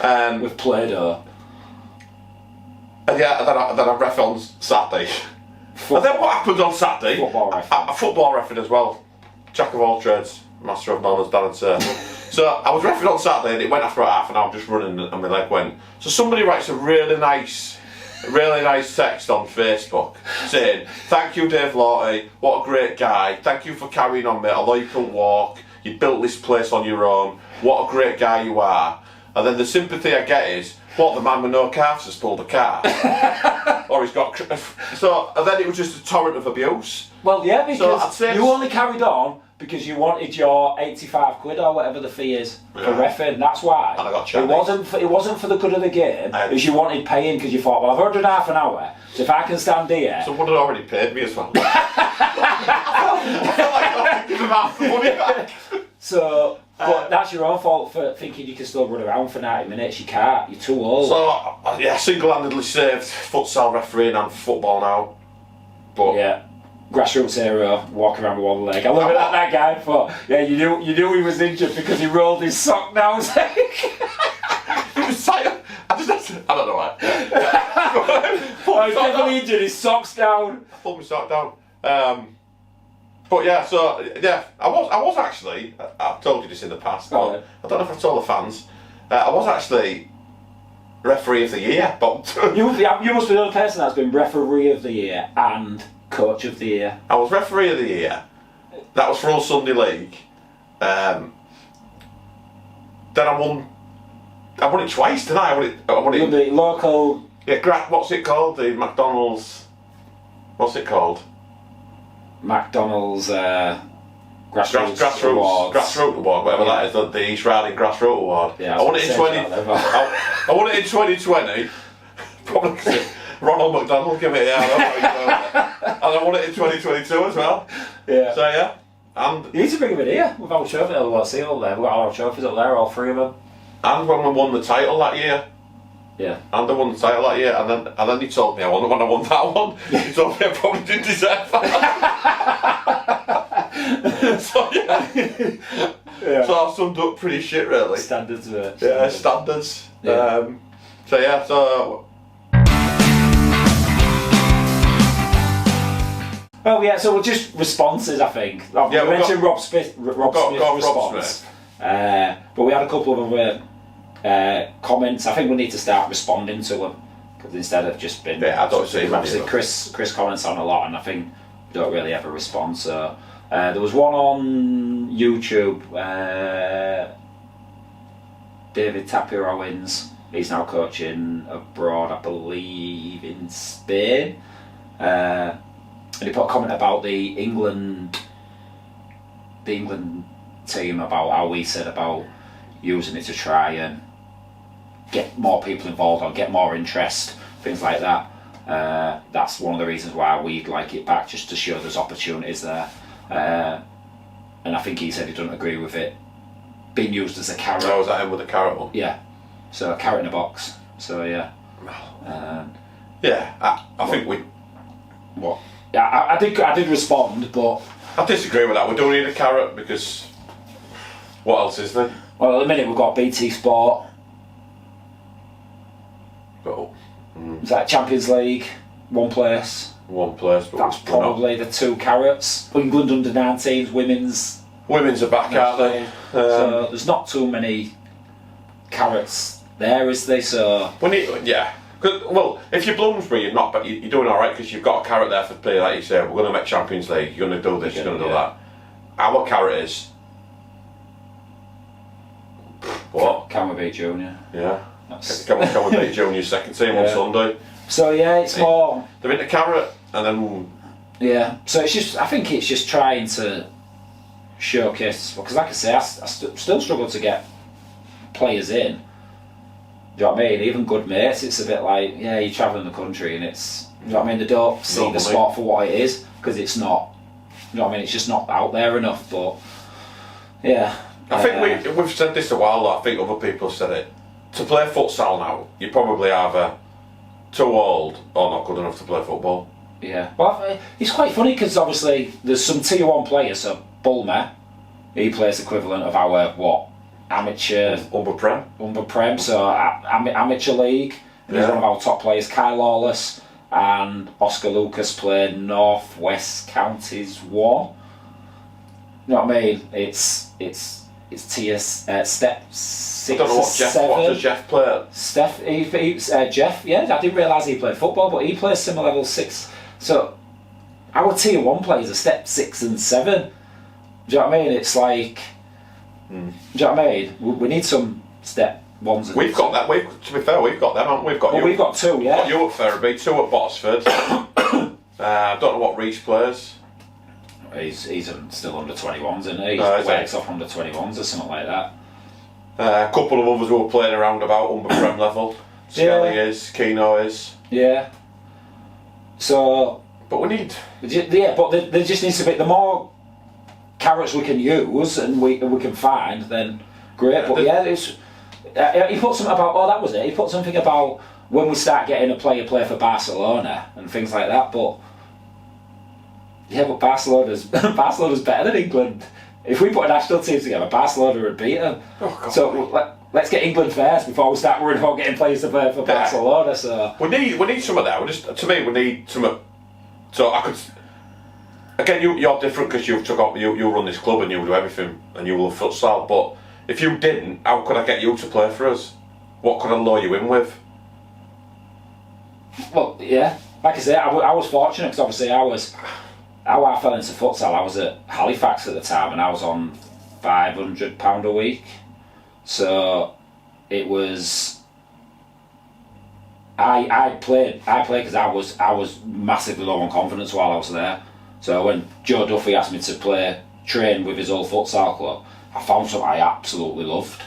With Play-Doh. And yeah, then I ref on Saturday. And then what happened on Saturday? Football referee. A football referee as well. Jack of all trades, master of none, as Dan and Sir. So I was refereeing on Saturday and it went after about half an hour just running and my leg went. So somebody writes a really nice text on Facebook saying, "Thank you, Dave Lawty, what a great guy. Thank you for carrying on, mate, although you couldn't walk. You built this place on your own. What a great guy you are." And then the sympathy I get is, what, the man with no calves has pulled a car? Or he's got... So, and then it was just a torrent of abuse. Well, yeah, because so you only carried on because you wanted your 85 quid or whatever the fee is for reffing. That's why. And I got it wasn't for the good of the game, because you wanted paying because you thought, well, I've ordered half an hour, so if I can stand here... Someone had already paid me as well. I felt like I had to give him half the money back. So, But that's your own fault for thinking you can still run around for 90 minutes. You can't. You're too old. So, yeah, single-handedly saved futsal refereeing and football now. But yeah. Grassroots hero, walking around with one leg. I look at that guy, but yeah, you knew he was injured because he rolled his sock down. He was tired. I don't know why. He's definitely injured. His sock's down. I pulled my sock down. But yeah, so yeah, I was actually. I've told you this in the past. But I don't know if I've told the fans. I was actually referee of the year. But you must be the only person that's been referee of the year and coach of the year. I was referee of the year. That was for all Sunday League. Then I won it twice, didn't I? I won it. The local. Yeah, what's it called? The McDonald's. What's it called? McDonald's Grassroots Award, whatever that is. The East Riding Grassroots Award. Yeah, I won it in 20. I won it in 2020. Probably because Ronald McDonald gave it. And I won it in 2022 as well. Yeah. So yeah. And you need to bring him in here with our trophies. We'll see all there. We've got our trophies up there, all three of them. And when we won the title that year. Yeah. And I won the title that year, and then he told me when I won that one, he told me I probably didn't deserve that. So yeah. So I summed up pretty shit, really. Standards. Yeah, standards. Yeah. So yeah, so. Well, yeah. So we'll just responses, I think. We mentioned Rob Smith's response, but we had a couple of other. Comments. I think we need to start responding to them because instead of just being. Yeah, I don't see many. Obviously, Chris comments on a lot, and I think we don't really ever respond. So there was one on YouTube. David Tapia Owens. He's now coaching abroad, I believe, in Spain. And he put a comment about the England team about how we said about using it to try and get more people involved or get more interest, things like that. That's one of the reasons why we'd like it back, just to show there's opportunities there. And I think he said he doesn't agree with it being used as a carrot. Oh, was that him with the carrot one? Yeah. So a carrot in a box. So yeah. Yeah, I think we. What? Yeah, I did respond, but I disagree with that. We don't need a carrot because what else is there? well, at the minute we've got BT Sport. Is that Champions League? One place. One place, but that's probably the two carrots. England under 19s, women's are back, aren't they? So there's not too many carrots there, is there? So we need, yeah. Well, if you're Bloomsbury, you're not, but you're doing all right because you've got a carrot there for play. Like you say, we're going to make Champions League. You're going to do this. You're going to do that. Our carrot is what? Can we beat Junior? Yeah. Can we beat Junior's second team on Sunday? So yeah, it's more. They're in the carrot, and then. Yeah. So it's just. I think it's just trying to showcase, because like I say, I still struggle to get players in. Do you know what I mean? Even good mates, it's a bit like, yeah, you're travelling the country and it's, you know what I mean, they don't see the sport for what it is, because it's not, you know what I mean, it's just not out there enough, but yeah. I think we've said this a while though, I think other people have said it. To play futsal now, you're probably either too old or not good enough to play football. Yeah, well, it's quite funny because obviously there's some tier 1 players, so Bulmer, he plays equivalent of our, amateur Umber Prem, so amateur league, and he's one of our top players. Kyle Lawless and Oscar Lucas play North West Counties 1. You know what I mean? It's tier step 6 I don't know what does Jeff play? Jeff, yeah, I didn't realise he played football, but he plays similar level 6. So our tier 1 players are step 6 and 7. Do you know what I mean? It's like, do you know what I mean? We need some step 1s. And we've got that. To be fair, we've got them, haven't we? We've got we've got 2, yeah. Got you at Ferriby, 2 at Botsford. I don't know what Reece plays. He's still under 21s, isn't he? He works off under 21s or something like that. A couple of others who are playing around about under Prem level. Skelly is, Keno is. Yeah. So. But we need. Yeah, but there just needs to be. The more carrots we can use and we can find, then great. But yeah, it's he put something about. Oh, that was it. He put something about when we start getting a player play for Barcelona and things like that. But yeah, but Barcelona's better than England. If we put a national team together, Barcelona would beat them. Oh, God. So let's get England first before we start worrying about getting players to play for Barcelona. So we need some of that. We need some of. So I could. Again, you're different because you run this club and you do everything and you love futsal. But if you didn't, how could I get you to play for us? What could I lure you in with? Well, yeah, like I say, I was fortunate because obviously how I fell into futsal. I was at Halifax at the time and I was on £500 a week. So it was. I played because I was massively low on confidence while I was there. So when Joe Duffy asked me to train with his old futsal club, I found something I absolutely loved,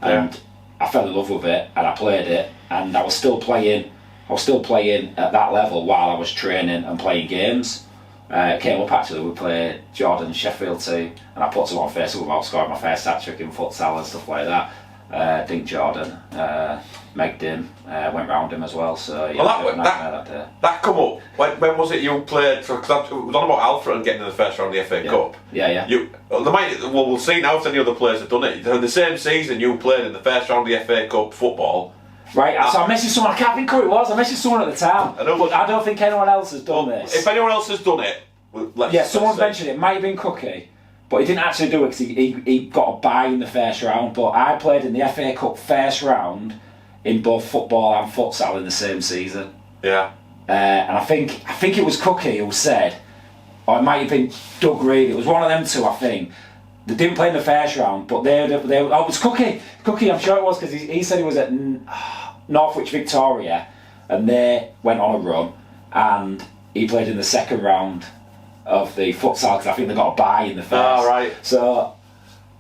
and I fell in love with it, and I played it, and I was still playing at that level while I was training and playing games. It came up actually, we played Jordan's Sheffield team, and I put some on Facebook about scoring my first hat-trick in futsal and stuff like that. Dink Jordan, Meg Dim, went round him as well. So yeah, well, that come up. When was it you played? Because I was on about Alfred and getting in the first round of the FA Cup. Yeah. We'll see now if any other players have done it. In the same season you played in the first round of the FA Cup football. Right, so I messaged someone, I can't think who it was, I messaged someone at the time, but I don't think anyone else has done this. If anyone else has done it, someone's mentioned it might have been Cookie, but he didn't actually do it because he got a bye in the first round. But I played in the FA Cup first round in both football and futsal in the same season. Yeah. And I think it was Cookie who said, or it might have been Doug Reid, it was one of them two, I think. They didn't play in the first round, but it was Cookie. Cookie, I'm sure it was, because he said he was at Northwich Victoria, and they went on a run, and he played in the second round of the futsal, because I think they got a bye in the first. Oh, right. So,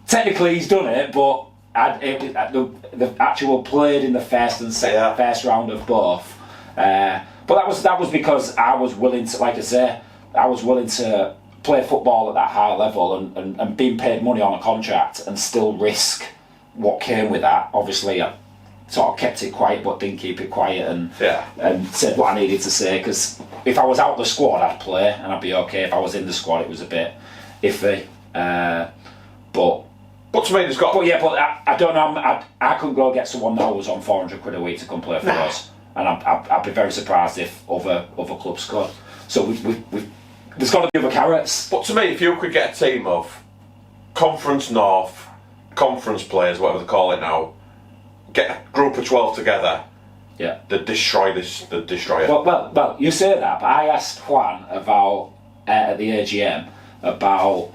technically he's done it, but the actual played in the first and first round of both. But that was because I was willing to, like I say, play football at that high level and being paid money on a contract and still risk what came with that. Obviously, I sort of kept it quiet but didn't keep it quiet and said what I needed to say, because if I was out the squad I'd play and I'd be okay. If I was in the squad it was a bit iffy. But to me there's got... But I don't know, I couldn't go get someone that was on £400 a week to come play for us, and I'd be very surprised if other clubs could. So we've there's got to be other carrots. But to me, if you could get a team of Conference North, conference players, whatever they call it now, get a group of 12 together, they'd destroy it. Well, you say that, but I asked Juan about at the AGM about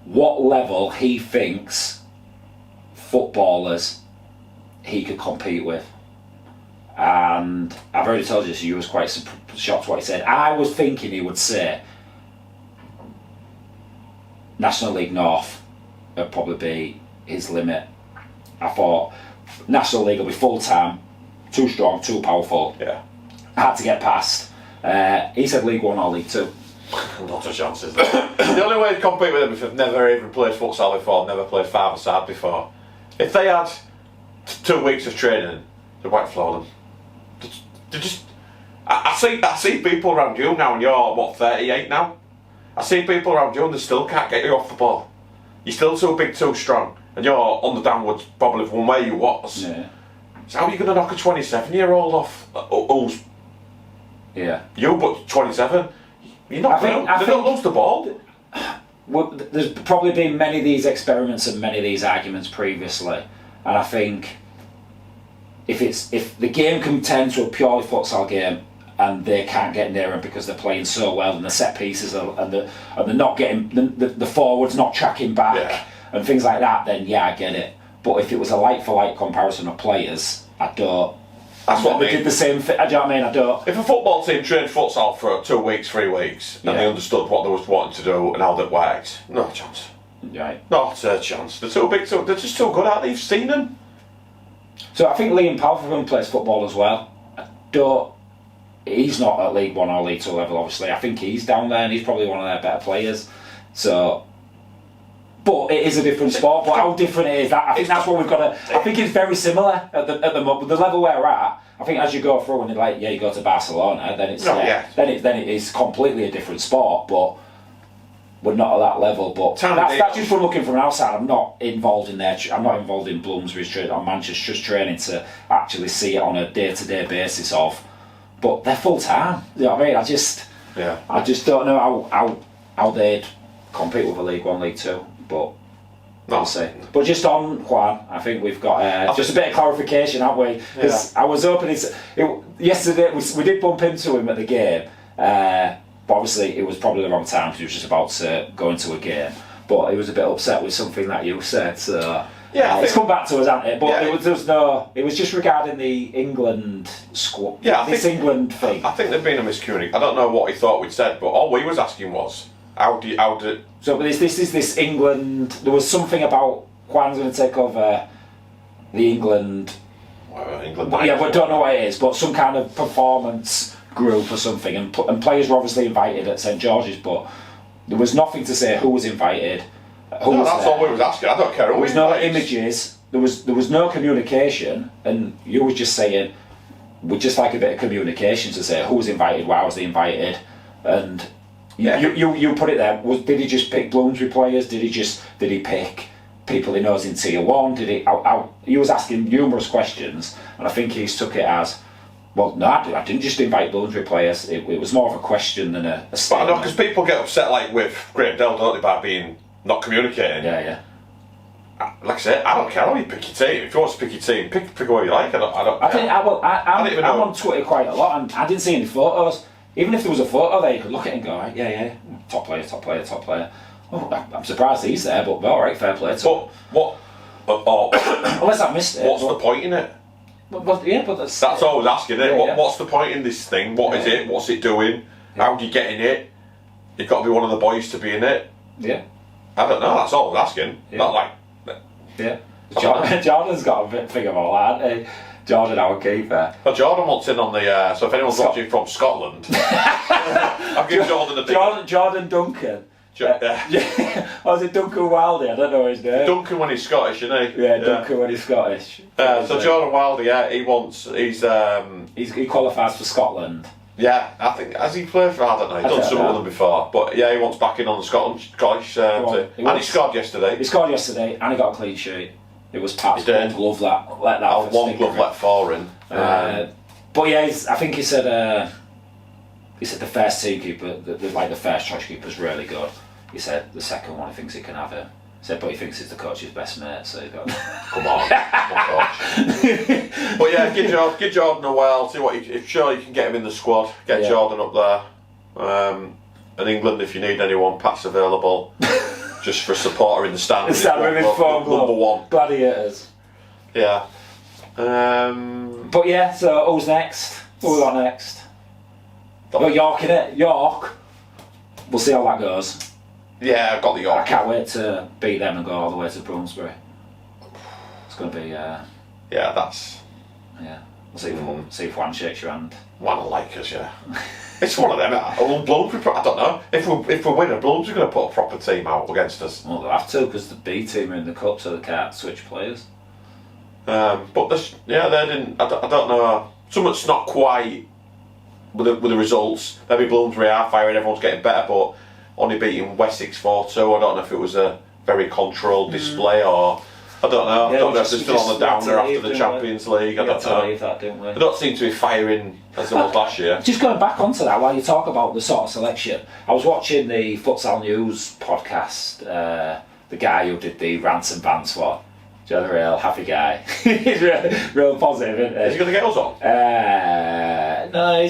what level he thinks footballers he could compete with. And I've already told you, so you was quite shocked what he said. I was thinking he would say National League North would probably be his limit. I thought National League will be full time, too strong, too powerful. Yeah. Hard to get past. He said League 1 or League 2. Not a chance, is there? The only way to compete with them is if they've never even played futsal before, never played five-a-side before. If they had 2 weeks of training, they might floor them. I see people around you now, and you're 38 now. I see people around you and they still can't get you off the ball. You're still too big, too strong, and you're on the downwards probably from where you was. Yeah. So how are you going to knock a 27-year-old off? Who's you, but 27? You're not going to. They don't lose the ball. Well, there's probably been many of these experiments and many of these arguments previously, and I think if the game can turn to a purely futsal game and they can't get near them because they're playing so well and the set pieces and they're not getting the forwards not tracking back and things like that, then I get it. But if it was a like for like comparison of players, I don't. That's what they did the same thing. Do you know what I mean? I don't. If a football team trained futsal for 2 weeks, 3 weeks, and they understood what they was wanting to do and how that worked, no chance. Right. Not a chance. They're too big. They're just too good, aren't they? You've seen them. So I think Liam Palfrey plays football as well. He's not at League 1 or League 2 level, obviously. I think he's down there and he's probably one of their better players. So, but it is a different sport. But how different it is, that I think that's what we've got to. I think it's very similar at the moment. The level where we're at, I think as you go through and you're you go to Barcelona, then it's then it is completely a different sport. But we're not at that level. But that's just from looking from outside. I'm not involved in I'm not involved in Bloomsbury's training or Manchester's training to actually see it on a day-to-day basis of. But they're full time. You know what I mean? I just don't know how they'd compete with a League One, League Two. But we'll see. But just on Juan, I think we've got just a bit of clarification, haven't we? Because I was hoping yesterday we did bump into him at the game, but obviously it was probably the wrong time because he was just about to go into a game. But he was a bit upset with something that you said. So it's come back to us, hasn't it? But it was just regarding the England squad. Yeah, England thing. I think there'd been a miscommunication. I don't know what he thought we'd said, but all we was asking was. How did? So this England. There was something about Juan's going to take over the England. England. Yeah, but don't know what it is. But some kind of performance group or something, and players were obviously invited at St George's, but there was nothing to say who was invited. That's all we was asking. I don't care. There was no images. There was no communication, and you were just saying, we'd just like a bit of communication to say who was invited, why was they invited, and. You put it there. Did he just pick Bloomsbury players? Did he pick people he knows in Tier 1? Did he? He was asking numerous questions, and I think he's took it as, well, no, I didn't just invite Bloomsbury players. It was more of a question than a statement. But I know because people get upset like with Graham Dell, don't they, by being not communicating. Yeah. Like I said, I don't care how you pick your team. If you want to pick your team, pick whoever you like. I don't care. I'm on Twitter quite a lot, and I didn't see any photos. Even if there was a photo there, you could look at it and go, right, yeah, top player. Oh, I'm surprised he's there, but all right, fair play. Unless I missed it. What's the point in it? But that's all I was asking. What's the point in this thing? What is it? What's it doing? How do you get in it? You've got to be one of the boys to be in it. Yeah. I don't know. That's all I was asking. Yeah. Not like. Yeah. Jordan's got a bit thing about that, hasn't he? Jordan, our keeper. Well, Jordan wants in on the. So if anyone's watching from Scotland, I'll give Jordan a big. Jordan Duncan. Or is it Duncan Wildy? I don't know his name. Duncan when he's Scottish, isn't he? Yeah, Duncan when he's Scottish. So Jordan Wildy, he qualifies for Scotland. Yeah, I think has he played for? I don't know. He's done some of them before, but yeah, he wants back in on the Scottish team. And he scored yesterday. He scored yesterday, and he got a clean sheet. It was Pat's one glove let that. One glove let four in. But yeah, I think he said the first team keeper, the first choice keeper, is really good. He said the second one he thinks he can have him. He said, but he thinks he's the coach's best mate, so he's got. Come on, coach. But yeah, give Jordan a whirl. See what if sure you can get him in the squad. Get Jordan up there. And England, if you need anyone, Pat's available. Just for a supporter in the stand. Number one. Gladiators. Yeah. But yeah, so who's next? Who we got next? Well, York, innit? York. We'll see how that goes. Yeah, I've got the York. I can't wait to beat them and go all the way to Bloomsbury. It's going to be. Yeah, that's. Yeah. We'll see if Juan shakes your hand. Juan will like us, yeah. It's one of them. Bloomsbury, I don't know. If we win, Bloomsbury going to put a proper team out against us. Well, they'll have to because the B team are in the cup, so they can't switch players. But they didn't. I don't know. Something's not quite with the results. Maybe Bloomsbury are firing. Everyone's getting better, but only beating Wessex 4-2. I don't know if it was a very controlled display or. I don't know. I don't know if they're still on the downer after the Champions League. I don't know. They don't seem to be firing as they was last year. Just going back onto that, while you talk about the sort of selection, I was watching the Futsal News podcast. The guy who did the rants and bants one. He's a real happy guy. He's real positive, isn't he? Is he going to get us on? No,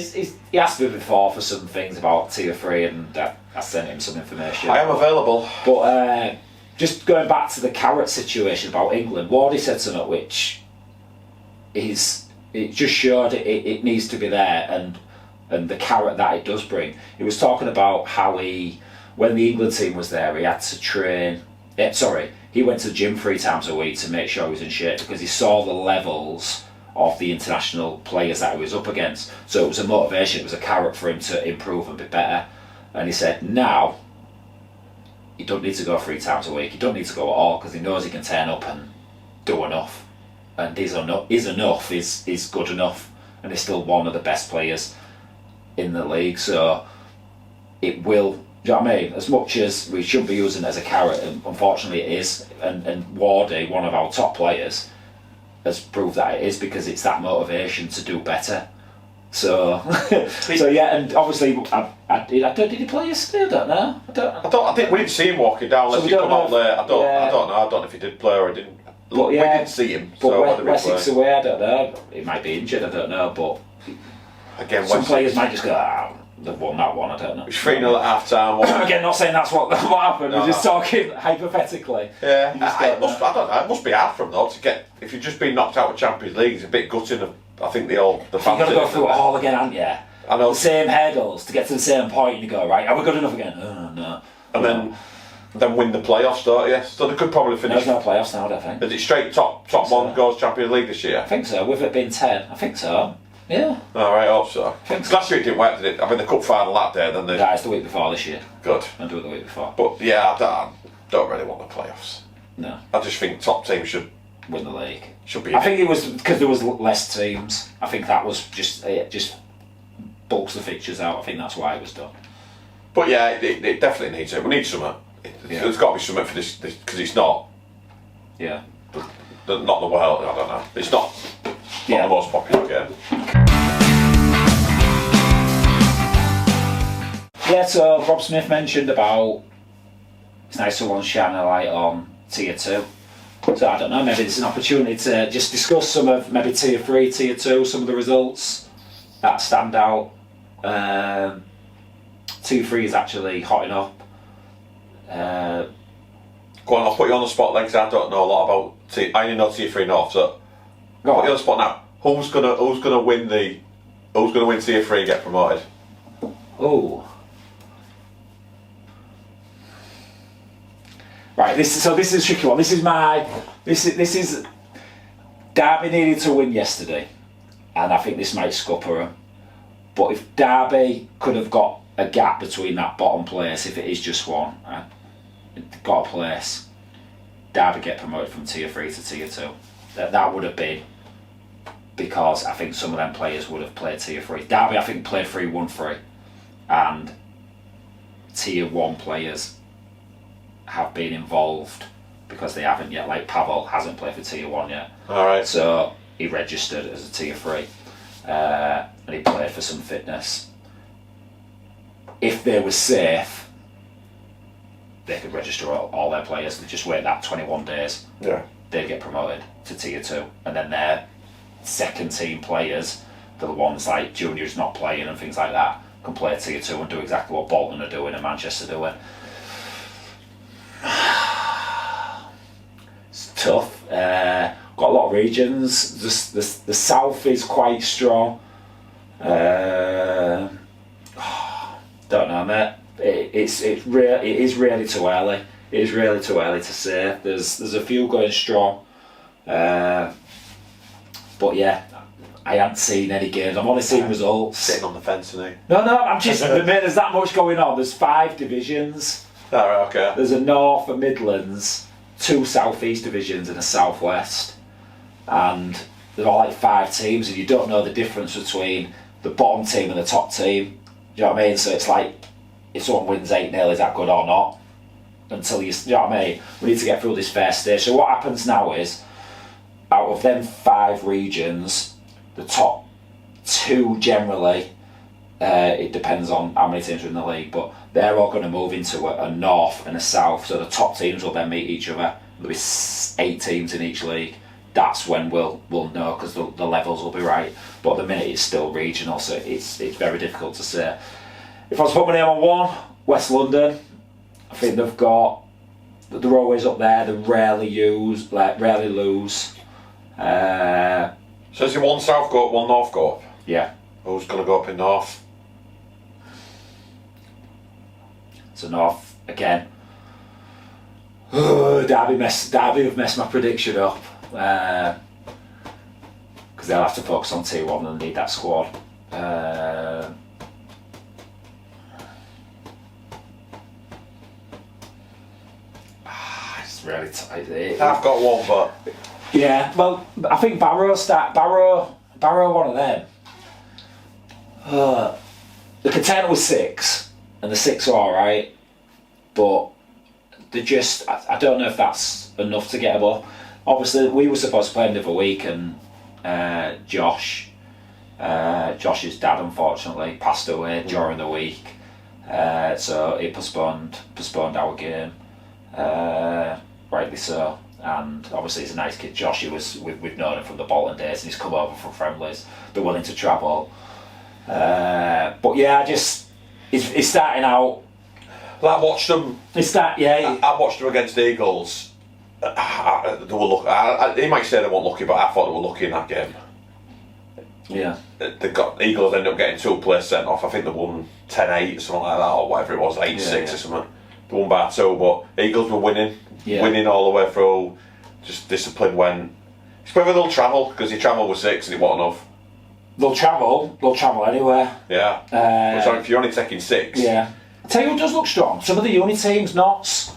he asked me before for some things about Tier 3 and I sent him some information. I am available. But just going back to the carrot situation about England, Wardy said something which it just showed it needs to be there and the carrot that it does bring. He was talking about how when the England team was there, he had to train. He went to the gym 3 times a week to make sure he was in shape because he saw the levels of the international players that he was up against. So it was a motivation, it was a carrot for him to improve and be better. And he said, now, he don't need to go 3 times a week. He don't need to go at all because he knows he can turn up and do enough. And his enough is good enough, and he's still one of the best players in the league. So it will. Do you know what I mean? As much as we should be using it as a carrot, and unfortunately it is, and Wardy, one of our top players, has proved that it is because it's that motivation to do better. So, so yeah, and obviously, did he play yesterday? I don't know. I think we didn't see him walking down unless he come out late. I don't know if he did play or he didn't. But we didn't see him. So Wessex away, I don't know. He might be injured, I don't know. But again, some players might just go, they've won that one, I don't know. It's 3-0 at half time. Again, not saying that's what happened, we're just talking hypothetically. Yeah, I don't know. It must be hard for him though to get. If you've just been knocked out of Champions League, it's a bit gutting. I think the fans. You've got to go through it all again, haven't you? I know. The same hurdles to get to the same point, and you go, right, are we good enough again? Oh, no. And then win the playoffs, don't you? So they could probably finish. There's no playoffs now, I don't think. Is it straight top one goes Champions League this year? I think so, with it being 10. I think so. Yeah. Alright, I hope so. Last year it didn't work, did it? I mean, the cup final that day, then they. Yeah, it's the week before this year. Good. I'll do it the week before. But yeah, I don't really want the playoffs. No. I just think top teams should win the league. Should be. I think it was because there was less teams. I think that was just bulks the fixtures out. I think that's why it was done. But yeah, it definitely needs it. We need something. There's got to be something for this because it's not. Yeah. Not the world. I don't know. It's not the most popular game. Yeah. So Rob Smith mentioned about it's nice someone shining a light on Tier 2. So I don't know, maybe it's an opportunity to just discuss some of maybe Tier 3, Tier 2, some of the results that stand out. Tier 3 is actually hotting up. Go on, I'll put you on the spot because I don't know a lot about I only know Tier 3 North, so put you on the spot now. Who's gonna win Tier 3 and get promoted? Oh. Right, this is a tricky one. This is Derby needed to win yesterday, and I think this might scupper them. But if Derby could have got a gap between that bottom place, if it is just one, got a place, Derby get promoted from Tier 3 to Tier 2. That would have been because I think some of them players would have played Tier 3. Derby, I think, played 3-1-3, and Tier 1 players have been involved because they haven't yet. Like Pavel hasn't played for Tier 1 yet. Alright. So he registered as a Tier 3 and he played for some fitness. If they were safe, they could register all their players. They just wait that 21 days. Yeah. They get promoted to Tier 2, and then their second team players, the ones like juniors not playing and things like that, can play Tier 2 and do exactly what Bolton are doing and Manchester are doing. It's tough. Got a lot of regions. The south is quite strong. Don't know, mate. It is really too early. It is really too early to say. There's a few going strong, but yeah, I haven't seen any games. I'm only seeing results. Sitting on the fence, isn't he? No, I'm just. Mate, there's that much going on. There's 5 divisions. Alright, okay. There's a North, a Midlands, 2 South East divisions and a South West, and they're all like 5 teams, and you don't know the difference between the bottom team and the top team. Do you know what I mean? So it's like if someone wins 8-0, is that good or not? Until you know what I mean? We need to get through this first stage. So what happens now is, out of them 5 regions, the top 2 generally. It depends on how many teams are in the league, but they're all going to move into a north and a south, so the top teams will then meet each other. There'll be 8 teams in each league. That's when we'll know because the levels will be right. But at the minute it's still regional, so it's very difficult to say. If I was to put my name on one, West London, I think they're always up there. They rarely lose. So is it one south go up, one north go up? Yeah. Who's going to go up in north? So north again. Derby have messed my prediction up because they'll have to focus on Tier 1 and need that squad. really tight. I've got one, but Yeah, well, I think Barrow, one of them. The contender was 6, and the 6 are alright, but they just, I don't know if that's enough to get above. Obviously, we were supposed to play them the other week, and Josh's dad unfortunately passed away during the week, so it postponed our game, rightly so. And obviously he's a nice kid. Josh, we've known him from the Bolton days, and he's come over from friendlies. They're willing to travel, but yeah, he's starting out. I watched them. I watched them against the Eagles. They were lucky. He might say they weren't lucky, but I thought they were lucky in that game. Yeah. Eagles ended up getting 2 players sent off. I think they won 10-8 or something like that, or whatever it was, 8-6 or something. They won by 2, but Eagles were winning all the way through. Just discipline went. It's whether they'll travel, because he travelled with 6 and it wasn't enough. They'll travel anywhere. Yeah. But if you're only taking 6. Yeah. I tell you what does look strong. Some of the uni teams, Notts,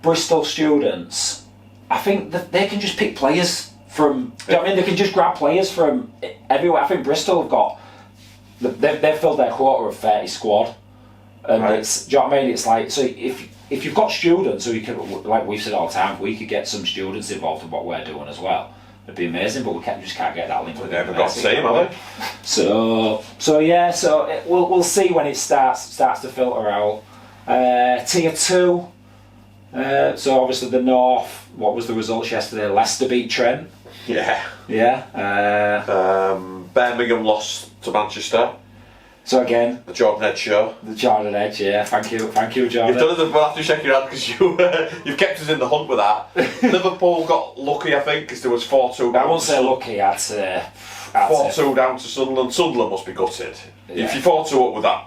Bristol students, I think that they can just pick players from. Do you know what I mean? They can just grab players from everywhere. I think Bristol have got. They've filled their quota of 30 squad, and it's. Do you know what I mean? It's like, so if you've got students, so you can, like we've said all the time, we could get some students involved in what we're doing as well. It'd be amazing, but we just can't get that link with Never got the same, have they? So yeah, we'll see when it starts to filter out. Tier 2. So obviously the North. What was the results yesterday? Leicester beat Trent. Yeah. Yeah. Birmingham lost to Manchester. So again, the Jordan Edge show. The Jordan Edge, yeah. Thank you, Jordan. You've done it. We'll have to shake your hand because you've kept us in the hunt with that. Liverpool got lucky, I think, because there was 4-2. I won't say lucky. I'd say 4-2 down to Sunderland. Sunderland must be gutted. Yeah. If you 4-2 up with that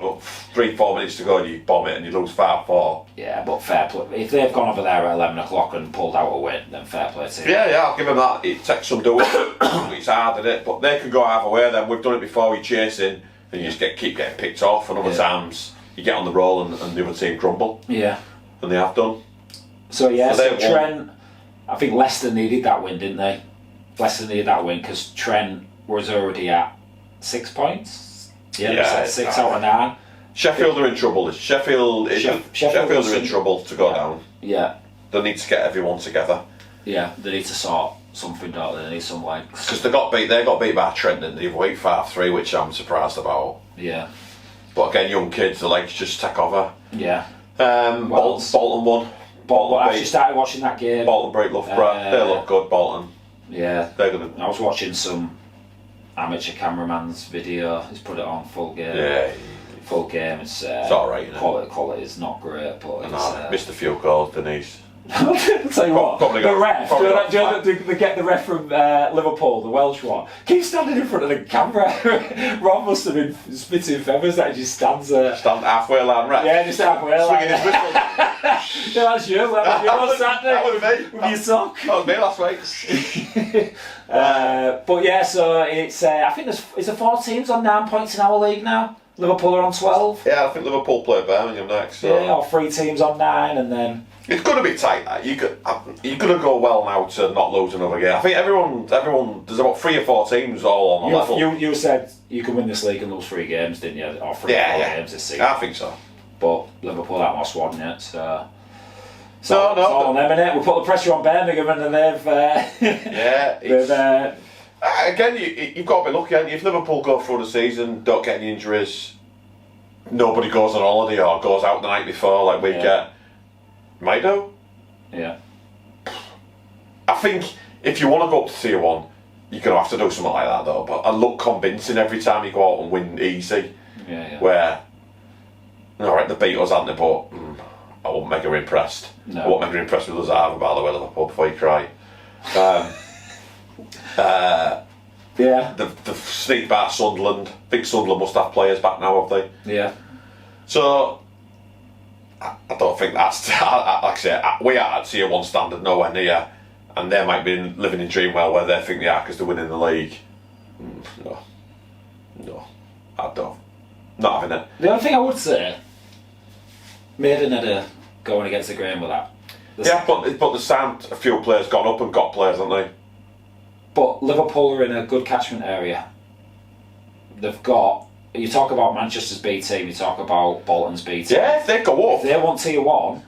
3-4 minutes to go and you bomb it and you lose 5-4. Yeah, but fair play. If they've gone over there at 11 o'clock and pulled out a win, then fair play to them. Yeah, I'll give them that. It takes some doing. It's hard, isn't it? But they can go either way. Then we've done it before. We're chasing. And you just keep getting picked off, and other times you get on the roll and the other team crumble. Yeah. And they have done. So Trent, I think Leicester needed that win, didn't they? Leicester needed that win because Trent was already at 6 points. Yeah, 6 out of 9. Sheffield are in trouble. Sheffield are in trouble to go down. Yeah. They need to get everyone together. Yeah, they need to sort something out. They need some like. Because they got beat by Trent in the week 5-3, which I'm surprised about. Yeah. But again, young kids, the legs just take over. Yeah. Bolton won. Bolton I actually started watching that game. Bolton break Loughborough. They look good, Bolton. Yeah. They're gonna. I was watching some amateur cameraman's video. He's put it on full game. Yeah. Full game. It's alright. Quality is not great, but missed a few goals, Denise. I'll tell you what, the ref, they get the ref from Liverpool, the Welsh one, keeps standing in front of the camera. Rob must have been spitting feathers that he just stands there. Stand halfway line, ref. Yeah, just halfway line. Swinging his whistle. Yeah, that's you. That was Saturday. That was me. With your sock. That was me last week. But yeah, so it's, I think is there 4 teams on 9 points in our league now? Liverpool are on 12. Yeah, I think Liverpool play Birmingham next. So. Yeah, or 3 teams on 9, and then. It's going to be tight. You're going to go well now to not lose another game. I think everyone. There's about 3 or 4 teams all on the level. You said you can win this league and lose 3 games, didn't you? Or 3 or 4 games this season. I think so. But Liverpool haven't lost 1 yet, so. No. It's all on them, innit? We put the pressure on Birmingham, and then they've. Again, you've got to be lucky. If Liverpool go through the season, don't get any injuries, nobody goes on holiday or goes out the night before like we get. Might do. Yeah. I think if you want to go up to Tier 1, you're going to have to do something like that though. But I look convincing every time you go out and win easy. Yeah. Where, alright, they beat us, aren't they? But I wasn't mega impressed. No. I wasn't mega impressed with us either, by the way, Liverpool, before you cry. Yeah. They've sneaked by Sunderland. I think Sunderland must have players back now, have they? Yeah. So, I don't think that's, like I say, we are at Tier 1 standard, nowhere near, and they might be living in Dreamwell where they think they are because they're winning the league. No, I don't. Not having it. The only thing I would say, Maiden had a going against the grain with that. Yeah, but the sound, a few players gone up and got players, haven't they? But Liverpool are in a good catchment area. They've got. You talk about Manchester's B team. You talk about Bolton's B team. Yeah, if they go up, If they want tier 1,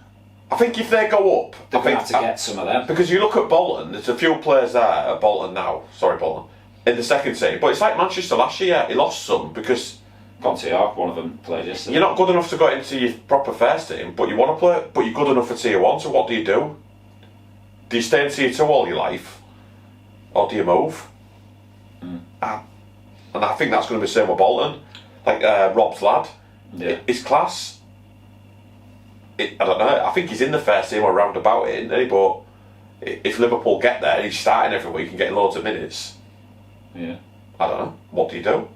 I think if they go up, they're going to have to get some of them. Because you look at Bolton, there's a few players there at Bolton now. Sorry, Bolton, in the second team. But it's like Manchester last year. He lost some because. Gone to York, one of them played yesterday. You're not good enough to go into your proper first team, but you want to play. But you're good enough for tier 1. So what do? Do you stay in tier 2 all your life, or do you move? And I think that's going to be the same with Bolton. Like Rob's lad, his class. I don't know. I think he's in the first team or round about it, isn't he? But if Liverpool get there, he's starting every week and getting loads of minutes. Yeah. I don't know. What do you do?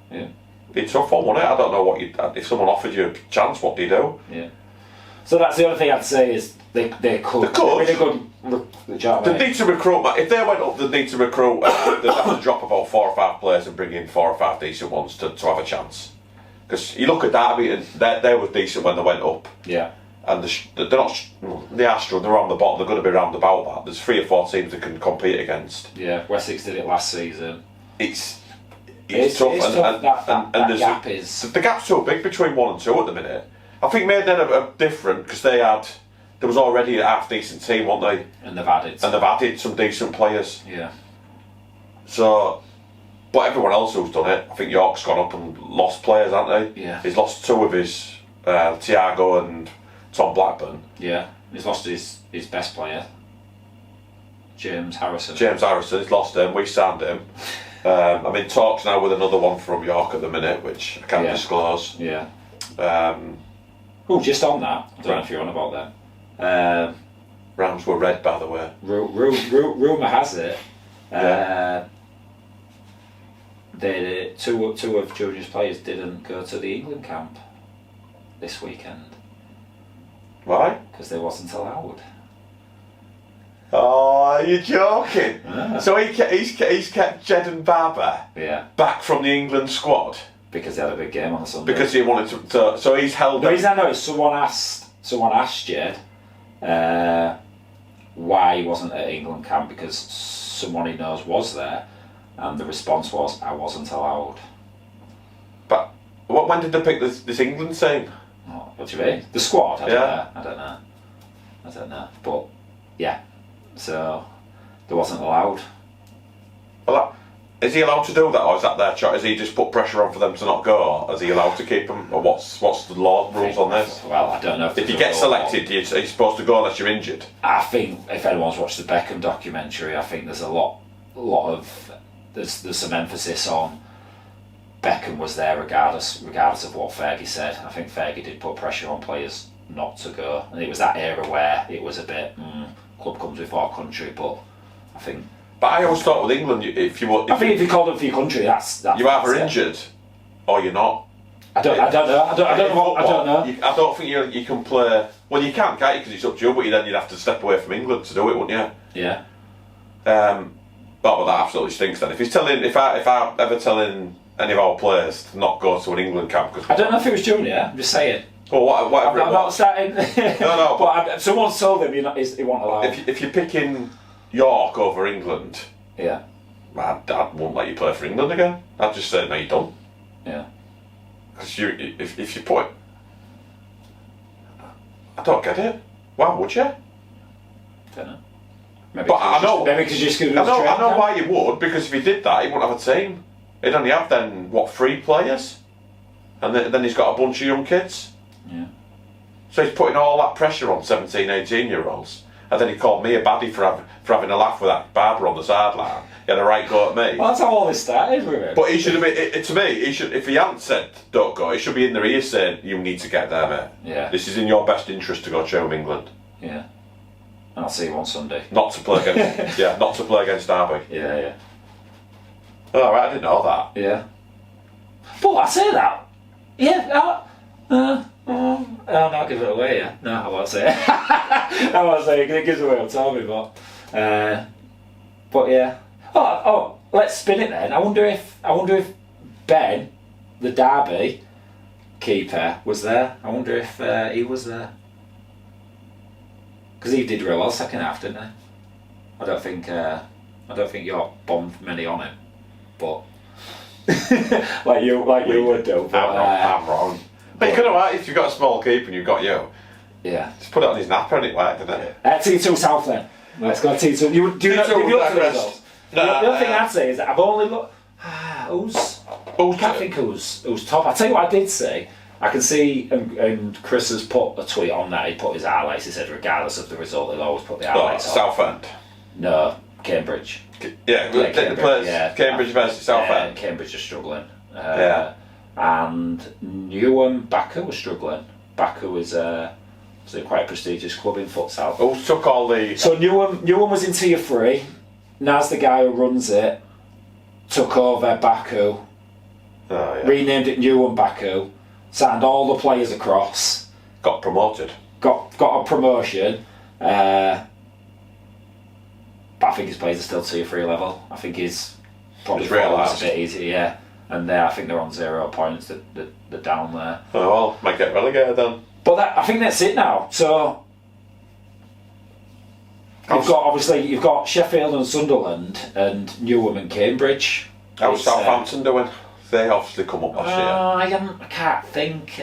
Yeah. It's tough one, wouldn't it? I don't know what you. If someone offered you a chance, what do you do? Yeah. So that's the other thing I'd say is they could. They could. They need to recruit. If they went up, they need to recruit. They'd have to drop about 4 or 5 players and bring in 4 or 5 decent ones to have a chance. Because you look at Derby and they were decent when they went up. Yeah. And they're not. They are strong. They're on the bottom. They're going to be round about that. There's 3 or 4 teams they can compete against. Yeah. Wessex did it last season. It's tough. That and gap is. The gap's too big between 1 and 2 at the minute. I think Maiden are different because there was already a half decent team, weren't they? And they've added some decent players. Yeah. So, but everyone else who's done it, I think York's gone up and lost players, haven't they? Yeah. He's lost 2 of his, Thiago and Tom Blackburn. Yeah. He's lost his best player, James Harrison. He's lost him. We signed him. I'm in talks now with another one from York at the minute, which I can't disclose. Yeah. Um, just on that, I don't know if you're on about that. Rams were red, by the way. Rumour has it. Yeah. Two of Junior's players didn't go to the England camp this weekend. Why? Because they wasn't allowed. Oh, you're joking. Ah. So he's kept Jed and Barber back from the England squad because they had a big game on Sunday. Because he wanted to so he's held. The reason I know is someone asked Jed why he wasn't at England camp because someone he knows was there, and the response was, "I wasn't allowed." But when did they pick this England team? Oh, what do you mean? The squad? I don't know. But yeah. So they wasn't allowed. Well, is he allowed to do that, or is that their choice? Is he just put pressure on for them to not go? Or is he allowed to keep them? Or what's the law rules on this? Well, I don't know. If you get selected, you're supposed to go unless you're injured. I think if anyone's watched the Beckham documentary, I think there's a lot of there's some emphasis on Beckham was there regardless of what Fergie said. I think Fergie did put pressure on players not to go, and it was that era where it was a bit club comes before country. But I think. But I always thought with England, if you called them for your country, that's you're either injured or you're not. I don't know. I don't know. I don't think you can play. Well, you can't, you? Because it's up to you. But you'd have to step away from England to do it, wouldn't you? Yeah. But that absolutely stinks. Then if I ever telling any of our players to not go to an England camp, because I don't know if it was Junior. I'm just saying. Well, whatever. I'm not starting. No. But someone told him he won't allow. If you're picking York over England, yeah, I won't let you play for England again. I'd just say no, you don't. Yeah. Because if you put, I don't get it. Why would you? Don't know. Maybe but I know. Maybe because you're just going to. I know why you would. Because if he did that, he wouldn't have a team. He'd only have then 3 players, and then he's got a bunch of young kids. Yeah. So he's putting all that pressure on 17, 18-year-olds. And then he called me a baddie for having a laugh with that barber on the sideline. He had a right go at me. Well, that's how all this started with him. But he should have been, to me, if he hadn't said don't go, he should be in their ear saying, you need to get there, mate. Yeah. This is in your best interest to go show him England. Yeah. And I'll see you on Sunday. Not to play against not to play against Derby. Yeah. Oh, right, I didn't know that. Yeah. But I say that. Yeah. I'll not give it away, yeah. No, I won't say it. I won't say it because it gives away what told me, but yeah. Oh, let's spin it then. I wonder if Ben, the Derby keeper, was there. I wonder if he was there. because he did real well second half, didn't he? I don't think York bombed many on him, but like you would do. But, I'm wrong. But you could have, if you've got a small keeper and you've got you, yeah, just put it on his napper and it worked, didn't it? T2 South then. Let's go T2. Do you look at the results? The other thing I'd say is that I've only looked. I can't think who's top. I tell you what I did say. I can see, and Chris has put a tweet on that. He put his highlights. He said, regardless of the result, he'll always put the highlights on. Southend. No, Cambridge. Cambridge versus Southend. Cambridge are struggling. And Newham, Baku was struggling. Baku is quite a prestigious club in futsal. Who took all the... So Newham was in tier 3. Naz, the guy who runs it, took over Baku, renamed it Newham Baku, signed all the players across, got promoted. Got a promotion. But I think his players are still tier 3 level. I think he's probably a bit easier, yeah. And I think they're on 0 points. They're down there. Oh well, might get relegated then. But I think that's it now. So you've got Sheffield and Sunderland and Newham and Cambridge. How's Southampton doing? They obviously come up last year. I can't think.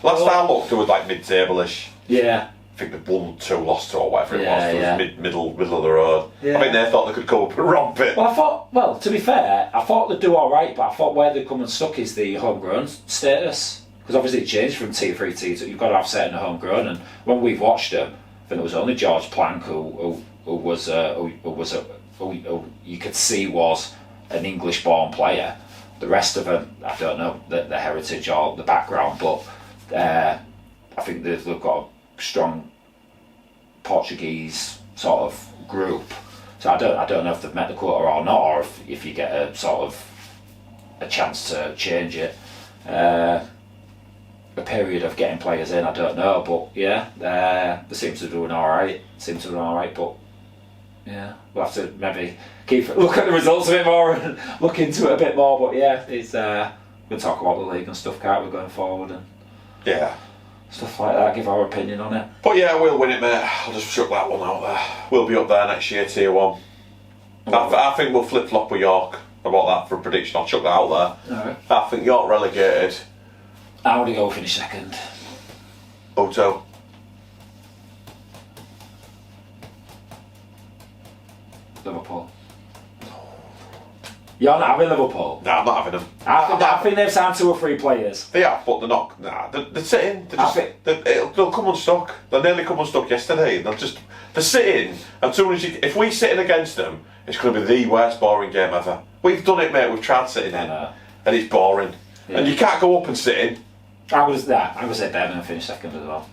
Last time I looked, it was like mid-table-ish. Yeah. I think they won 2, lost 2 or whatever it was. Yeah. It was middle of the road. Yeah. I think they thought they could go up and romp it. Well, to be fair, I thought they'd do alright, but I thought where they'd come unstuck is the homegrown status. Because obviously it changed from Tier 3 to Tier 2. You've got to have certain homegrown, and when we've watched them, I think it was only George Plank who you could see was an English-born player. The rest of them, I don't know the heritage or the background, but I think they've got a strong Portuguese sort of group. So I don't know if they've met the quota or not, or if you get a sort of a chance to change it. A period of getting players in, I don't know, but yeah, they seem to be doing alright. But yeah, we'll have to maybe look at the results a bit more and look into it a bit more. But yeah, it's we'll talk about the league and stuff, can't we, going forward, and stuff like that. Give our opinion on it. But yeah, we'll win it, mate. I'll just chuck that one out there. We'll be up there next year, Tier 1. I think we'll flip flop with York about that for a prediction. I'll chuck that out there. Alright. I think York relegated. How do you go finish second? Oto. Liverpool. You're not having Liverpool? No, I'm not having them. I think they've signed 2 or 3 players. They have, but they're not. Nah, they're sitting. They'll come unstuck. They'll nearly come unstuck yesterday. They're sitting. And soon as if we sit in against them, it's going to be the worst boring game ever. We've done it, mate. We've tried sitting in, and it's boring. Yeah. And you can't go up and sit in. I would say Birmingham finish second as well.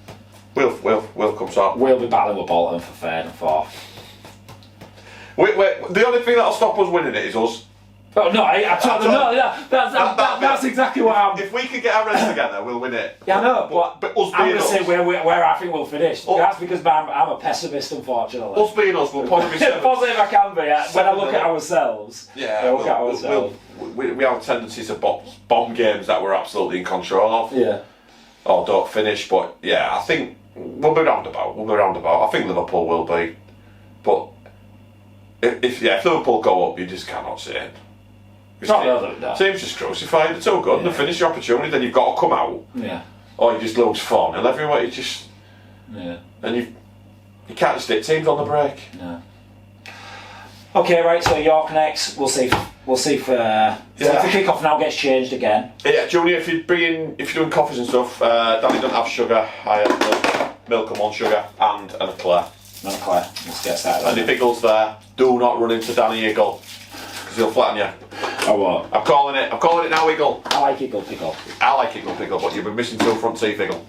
We'll come top. We'll be battling with Bolton for 3rd and 4th. The only thing that'll stop us winning it is us. Oh no! That's exactly what I'm. If we could get our heads together, we'll win it. Yeah, I know, but us I'm being going to say where I think we'll finish. That's because I'm a pessimist, unfortunately. Us being us, we'll probably be positive. I can be. When I look at ourselves, we have a tendency to bomb games that we're absolutely in control of. Yeah. Or don't finish, but yeah, I think we'll be roundabout. I think Liverpool will be, but if Liverpool go up, you just cannot sit in. Team's just crucified. It's all good. And finish your opportunity, then you've got to come out. Yeah. Or you just lose 4-0 everywhere. You just. Yeah. And you can't just stick teams on the break. No. Okay, right. So York next. We'll see. So if the kick-off now gets changed again. Yeah, Junior. If you're doing coffees and stuff, Danny doesn't have sugar. I have milk and 1 sugar and an eclair. An eclair. Let's get started. And if Eagle's there, do not run into Danny Eagle, because he'll flatten you. Oh what? I'm calling it now, Eagle. I like Eagle Pickle. I like Eagle Pickle, but you've been missing 2 front teeth, Eagle.